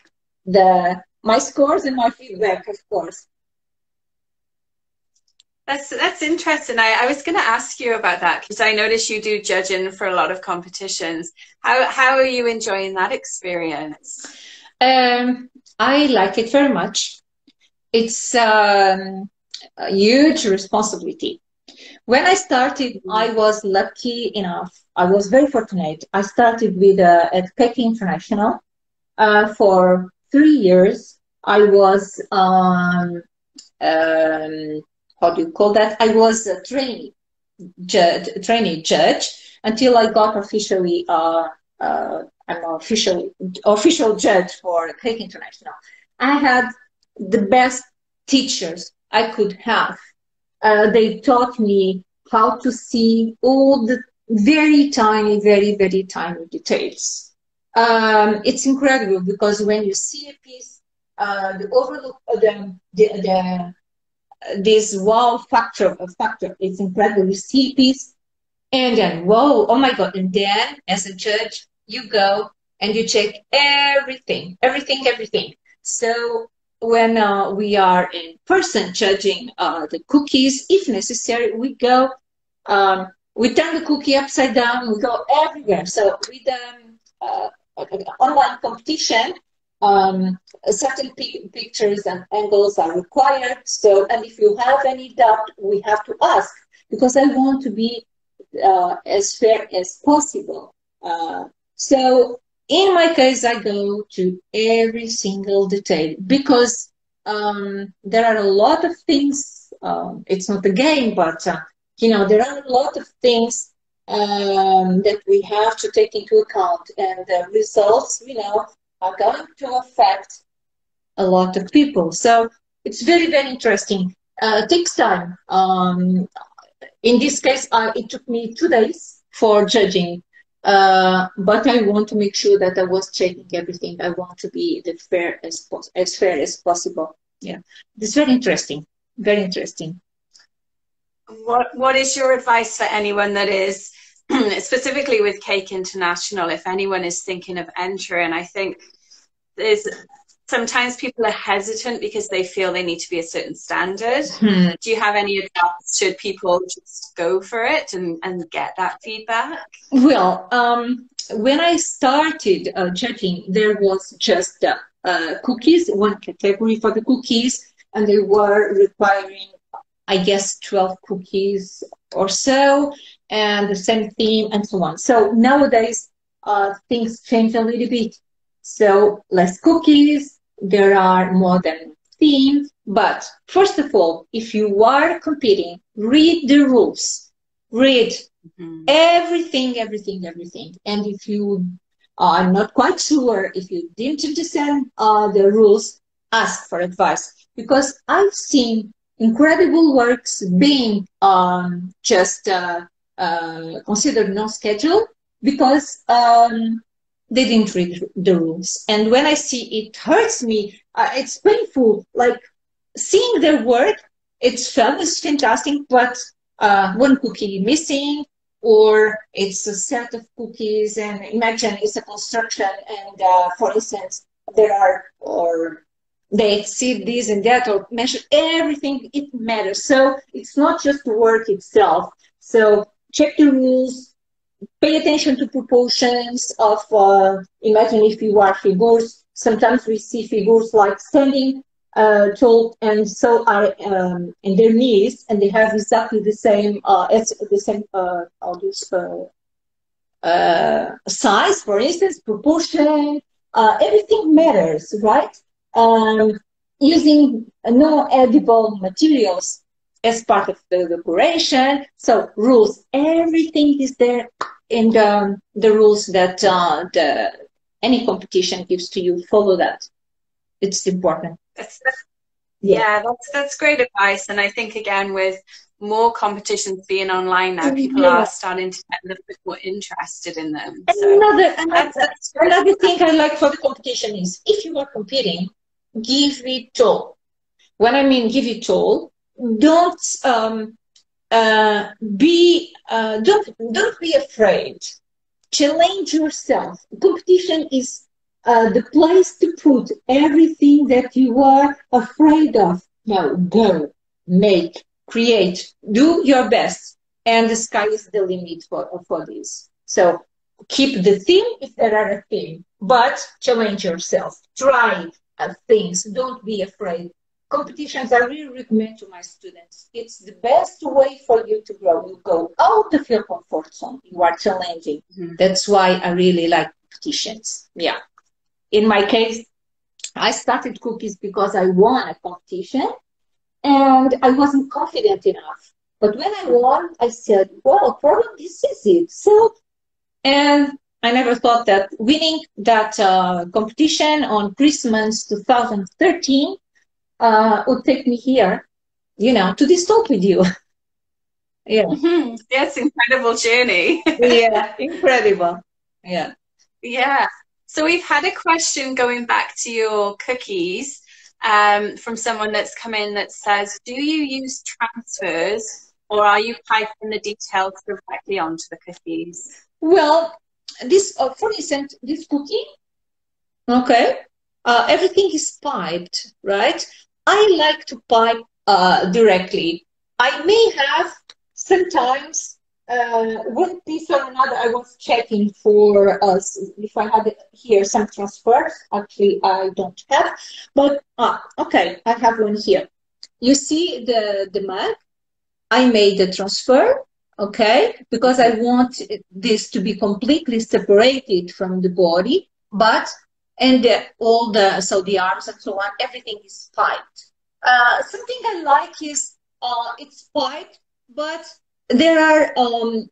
my scores and my feedback, of course. That's interesting. I was going to ask you about that because I noticed you do judging for a lot of competitions. How are you enjoying that experience? I like it very much. It's a huge responsibility. When I started, I was lucky enough. I was very fortunate. I started with at Peking International for 3 years. I was how do you call that? I was a trainee judge until I got officially I'm a official judge for Cake International. I had the best teachers I could have. They taught me how to see all the very tiny, very, very tiny details. It's incredible because when you see a piece, the overlook, this wow factor, it's incredible. You see a piece, and then, whoa, oh my God. And then, as a judge, you go and you check everything. So when we are in person judging the cookies, if necessary, we go, we turn the cookie upside down, we go everywhere. So with online competition, certain pictures and angles are required. So, and if you have any doubt, we have to ask, because I want to be as fair as possible. So in my case, I go to every single detail because there are a lot of things. It's not a game, but there are a lot of things that we have to take into account, and the results, are going to affect a lot of people. So it's very, very interesting. It takes time. In this case, it took me 2 days for judging, but I want to make sure that I was checking everything. I want to be as fair as possible. Yeah, it's very interesting. Very interesting. What is your advice for anyone that is, specifically with Cake International, if anyone is thinking of entering? I think sometimes people are hesitant because they feel they need to be a certain standard. Do you have any advice? Should people just go for it and get that feedback? Well, when I started judging, there was just cookies, one category for the cookies, and they were requiring, I guess, 12 cookies or so, and the same theme and so on. So nowadays, things change a little bit. So less cookies, there are more than themes. But first of all, if you are competing, read the rules. Read everything. And if you are not quite sure, if you didn't understand the rules, ask for advice. Because I've seen incredible works being just considered non-scheduled because they didn't read the rules. And when I see it hurts me, it's painful. Like seeing their work, it's fantastic, but one cookie missing, or it's a set of cookies, and imagine it's a construction, and for instance, they exceed this and that, or measure everything, it matters. So it's not just the work itself. So check the rules, pay attention to proportions of, imagine if you are figures, sometimes we see figures like standing tall and so are in their knees, and they have exactly the same size, for instance, proportion, everything matters, right? Using non-edible materials as part of the decoration. So rules, everything is there in the rules that any competition gives to you. Follow that. It's important. That's great advice. And I think, again, with more competitions being online now, people are starting to get a little bit more interested in them. So another thing I like for the competition is, if you are competing, give it all. When I mean give it all, don't be afraid. Challenge yourself. Competition is the place to put everything that you are afraid of. Now go, make, create, do your best, and the sky is the limit for this. So keep the theme if there are a theme, but challenge yourself. Try things. Don't be afraid. Competitions, I really recommend to my students. It's the best way for you to grow. You go out of your comfort zone. You are challenging. That's why I really like competitions. Yeah. In my case, I started cookies because I won a competition and I wasn't confident enough. But when I won, I said, well, probably this is it. So, and I never thought that winning that competition on Christmas 2013 would take me here, to this talk with you. Yeah. Yes, incredible journey. Yeah, incredible. Yeah. Yeah. So we've had a question going back to your cookies from someone that's come in that says, do you use transfers or are you piping the details directly onto the cookies? Well, this, for instance, this cookie, okay, everything is piped, right? I like to pipe directly. I may have sometimes one piece or another. I was checking for us if I had here some transfers. Actually, I don't have, but okay, I have one here. You see the mug? I made the transfer, okay, because I want this to be completely separated from the body, but all the arms and so on, everything is piped. Something I like is it's piped, but there are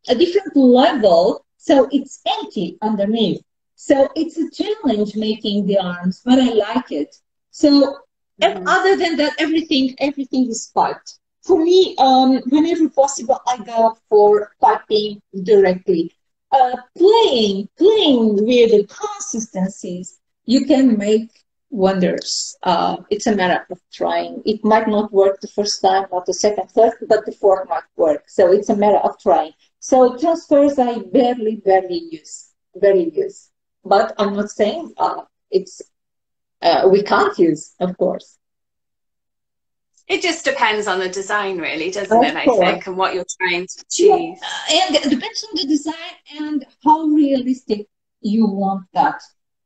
a different level, so it's empty underneath. So it's a challenge making the arms, but I like it. So other than that, everything is piped. For me, whenever possible, I go for piping directly. Playing with the consistencies, you can make wonders. It's a matter of trying. It might not work the first time, not the second, third, but the fourth might work. So it's a matter of trying. So transfers I barely use. But I'm not saying we can't use, of course. It just depends on the design, really, doesn't it, I think, and what you're trying to achieve. Yeah. And it depends on the design and how realistic you want that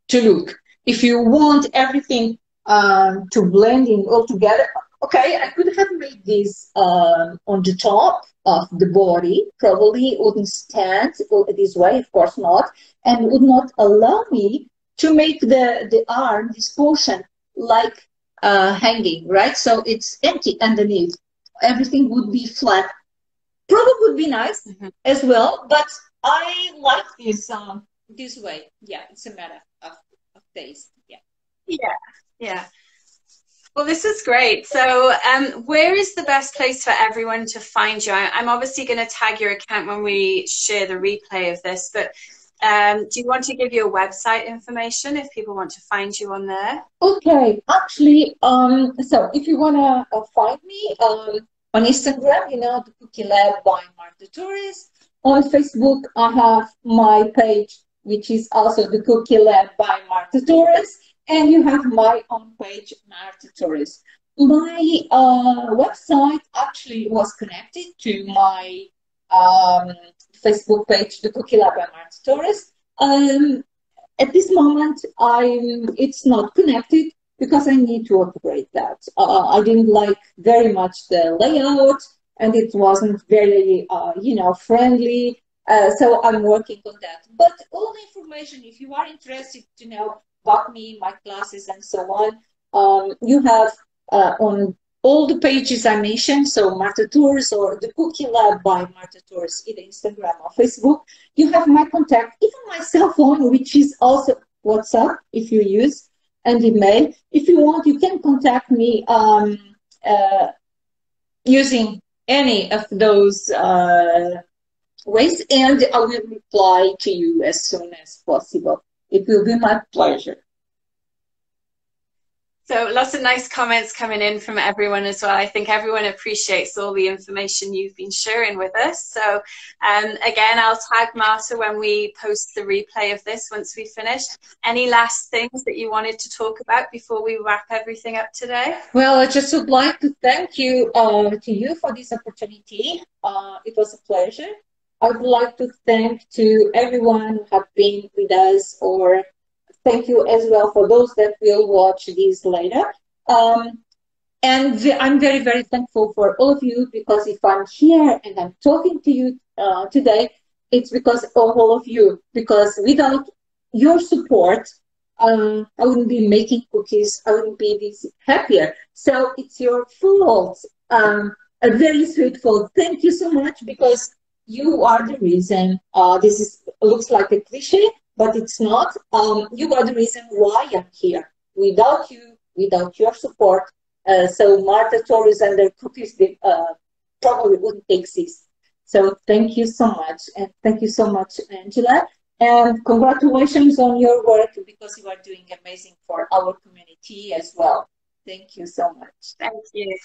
to look. If you want everything to blend in all together, okay, I could have made this on the top of the body, probably wouldn't stand this way, of course not, and would not allow me to make the arm, this portion, like hanging, right? So it's empty underneath. Everything would be flat. Probably would be nice as well, but I like this way. Yeah, it's a matter of taste. Yeah. Well, this is great. So where is the best place for everyone to find you? I'm obviously going to tag your account when we share the replay of this, but do you want to give your website information if people want to find you on there? Okay, actually, so if you want to find me on Instagram, the Cookie Lab by Marta Torres. On Facebook, I have my page, which is also the Cookie Lab by Marta Torres. And you have my own page, Marta Torres. My website actually was connected to my Facebook page, the Cookie Lab by Marta Torres. At this moment, it's not connected because I need to upgrade that. I didn't like very much the layout, and it wasn't very, friendly. So I'm working on that. But all the information, if you are interested to know about me, my classes, and so on, you have on all the pages I mentioned, so Marta Torres or the Cookie Lab by Marta Torres, either Instagram or Facebook. You have my contact, even my cell phone, which is also WhatsApp, if you use, and email. If you want, you can contact me using any of those ways, and I will reply to you as soon as possible. It will be my pleasure. So lots of nice comments coming in from everyone as well. I think everyone appreciates all the information you've been sharing with us. So again, I'll tag Marta when we post the replay of this once we finish. Any last things that you wanted to talk about before we wrap everything up today? Well, I just would like to thank you for this opportunity. It was a pleasure. I would like to thank to everyone who have been with us, or thank you as well for those that will watch this later. And I'm very, very thankful for all of you, because if I'm here and I'm talking to you today, it's because of all of you. Because without your support, I wouldn't be making cookies. I wouldn't be this happier. So it's your fault. A very sweet fault. Thank you so much, because you are the reason. This looks like a cliche, but it's not. You are the reason why I'm here. Without you, without your support, so Marta, Torres, and their cookies they, probably wouldn't exist. So thank you so much, and thank you so much, Angela. And congratulations on your work because you are doing amazing for our community as well. Thank you so much. Thank you.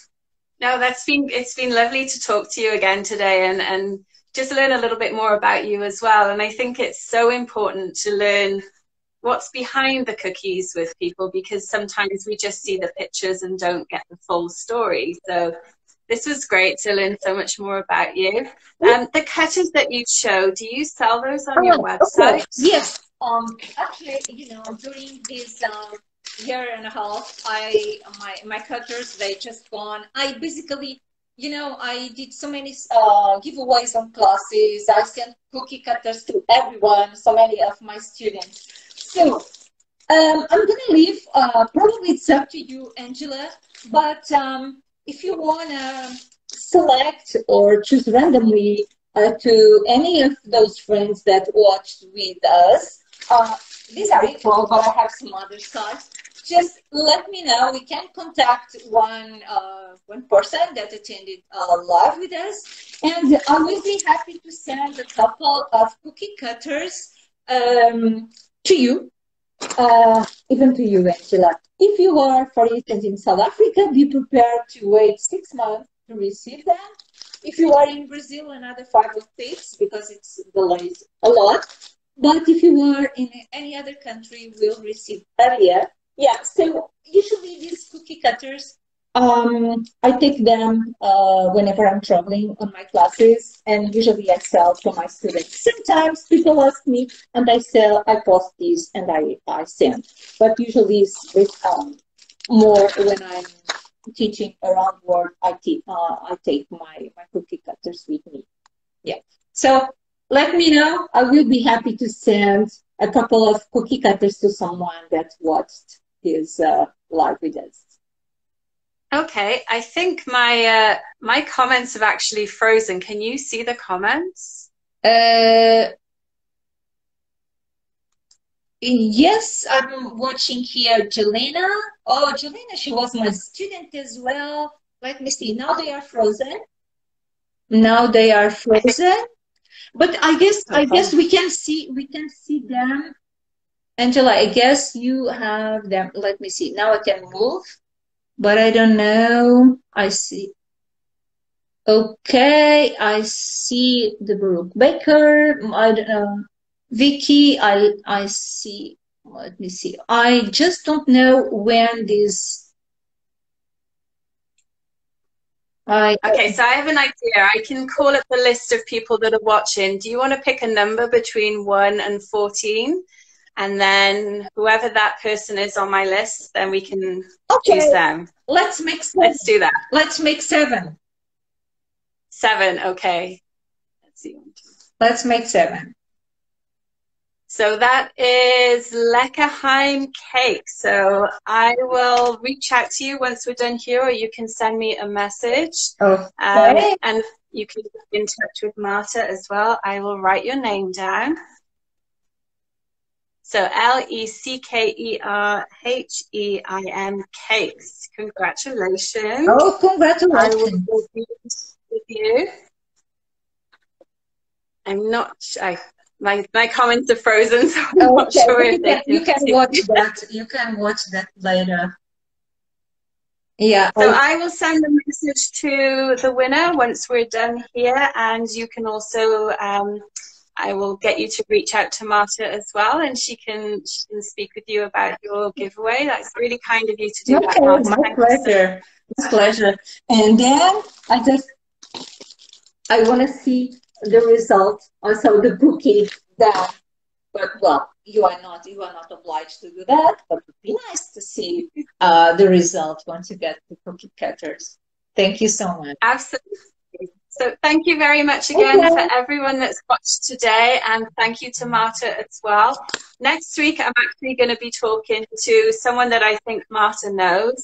No, it's been lovely to talk to you again today and just learn a little bit more about you as well. And I think it's so important to learn what's behind the cookies with people, because sometimes we just see the pictures and don't get the full story. So this was great to learn so much more about you. The cutters that you show, do you sell those on your website? Okay. Yes. Actually, you know, during this year and a half, my cutters they just gone. I basically, you know, I did so many giveaways on classes. I sent cookie cutters to everyone, so many of my students. So I'm gonna leave. Probably it's up to you, Angela. But if you wanna select or choose randomly to any of those friends that watched with us, these are equal, but I have some other sites. Just let me know. We can contact one person that attended live with us, and I will be happy to send a couple of cookie cutters to you, even to you, Angela. If you are, for instance, in South Africa, be prepared to wait 6 months to receive them. If you are in Brazil, another 5 or 6 because it's delays a lot. But if you are in any other country, we'll receive earlier. Yeah, so usually these cookie cutters, I take them whenever I'm traveling on my classes, and usually I sell to my students. Sometimes people ask me, and I sell, I post these, and I send. But usually it's more when I'm teaching around the world, I take my cookie cutters with me. Yeah. So let me know. I will be happy to send a couple of cookie cutters to someone that watched his live with us. Okay, I think my my comments have actually frozen. Can you see the comments? Yes, I'm watching here Jelena. Oh, Jelena, she was my student as well. Let me see. Now they are frozen. Now they are frozen. But I guess we can see them. Angela, I guess you have them. Let me see. Now I can move, but I don't know. I see. Okay, I see the Baruch Baker. I don't know. Vicky, I see. Let me see. I just don't know when this. Okay, so I have an idea. I can call up the list of people that are watching. Do you want to pick a number between 1 and 14? And then whoever that person is on my list, then we can choose them. Let's make 7. Let's do that. Let's make 7. 7, okay. Let's see. Let's make 7. So that is Leckerheim Cake. So I will reach out to you once we're done here, or you can send me a message. Okay. And you can get in touch with Marta as well. I will write your name down. So Leckerheim Cakes. Congratulations. Oh, congratulations. I will be with you. I'm not my comments are frozen, so I'm not sure if you can watch that. You can watch that later. Yeah. So I will send a message to the winner once we're done here, and you can also I will get you to reach out to Marta as well, and she can speak with you about your giveaway. That's really kind of you to do that, Marta. My pleasure. My pleasure. And then I want to see the result. Also, the cookie that. But well, you are not obliged to do that. But it would be nice to see the result once you get the cookie cutters. Thank you so much. Absolutely. So thank you very much again for everyone that's watched today, and thank you to Marta as well. Next week, I'm actually going to be talking to someone that I think Marta knows.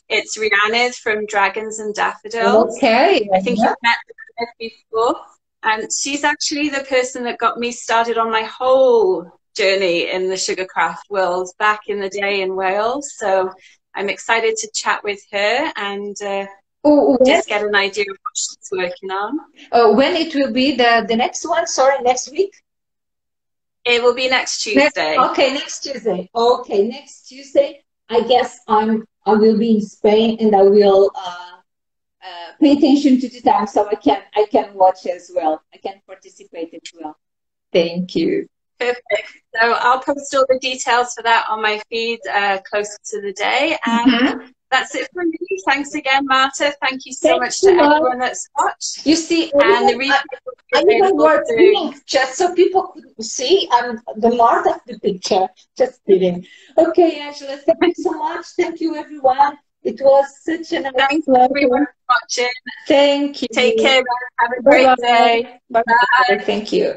It's Rhiannon from Dragons and Daffodils. Okay. I think you've met her before. And she's actually the person that got me started on my whole journey in the sugarcraft world back in the day in Wales. So I'm excited to chat with her and just get an idea of what she's working on. When it will be the next one? Sorry, next week? It will be next Tuesday. Next Tuesday. Okay, next Tuesday. I guess I will be in Spain, and I will pay attention to the time so I can watch as well. I can participate as well. Thank you. Perfect. So I'll post all the details for that on my feed closer to the day. And that's it from me. Thanks again, Marta. Thank you so much to everyone that's watched. You see, and the I even worked pink just so people could see the Marta of the picture. Just kidding. Okay, Angela, thank you so much. Thank you, everyone. It was such an Thanks everyone for watching. Thank you. Take care. Have a great day. Bye-bye. Thank you.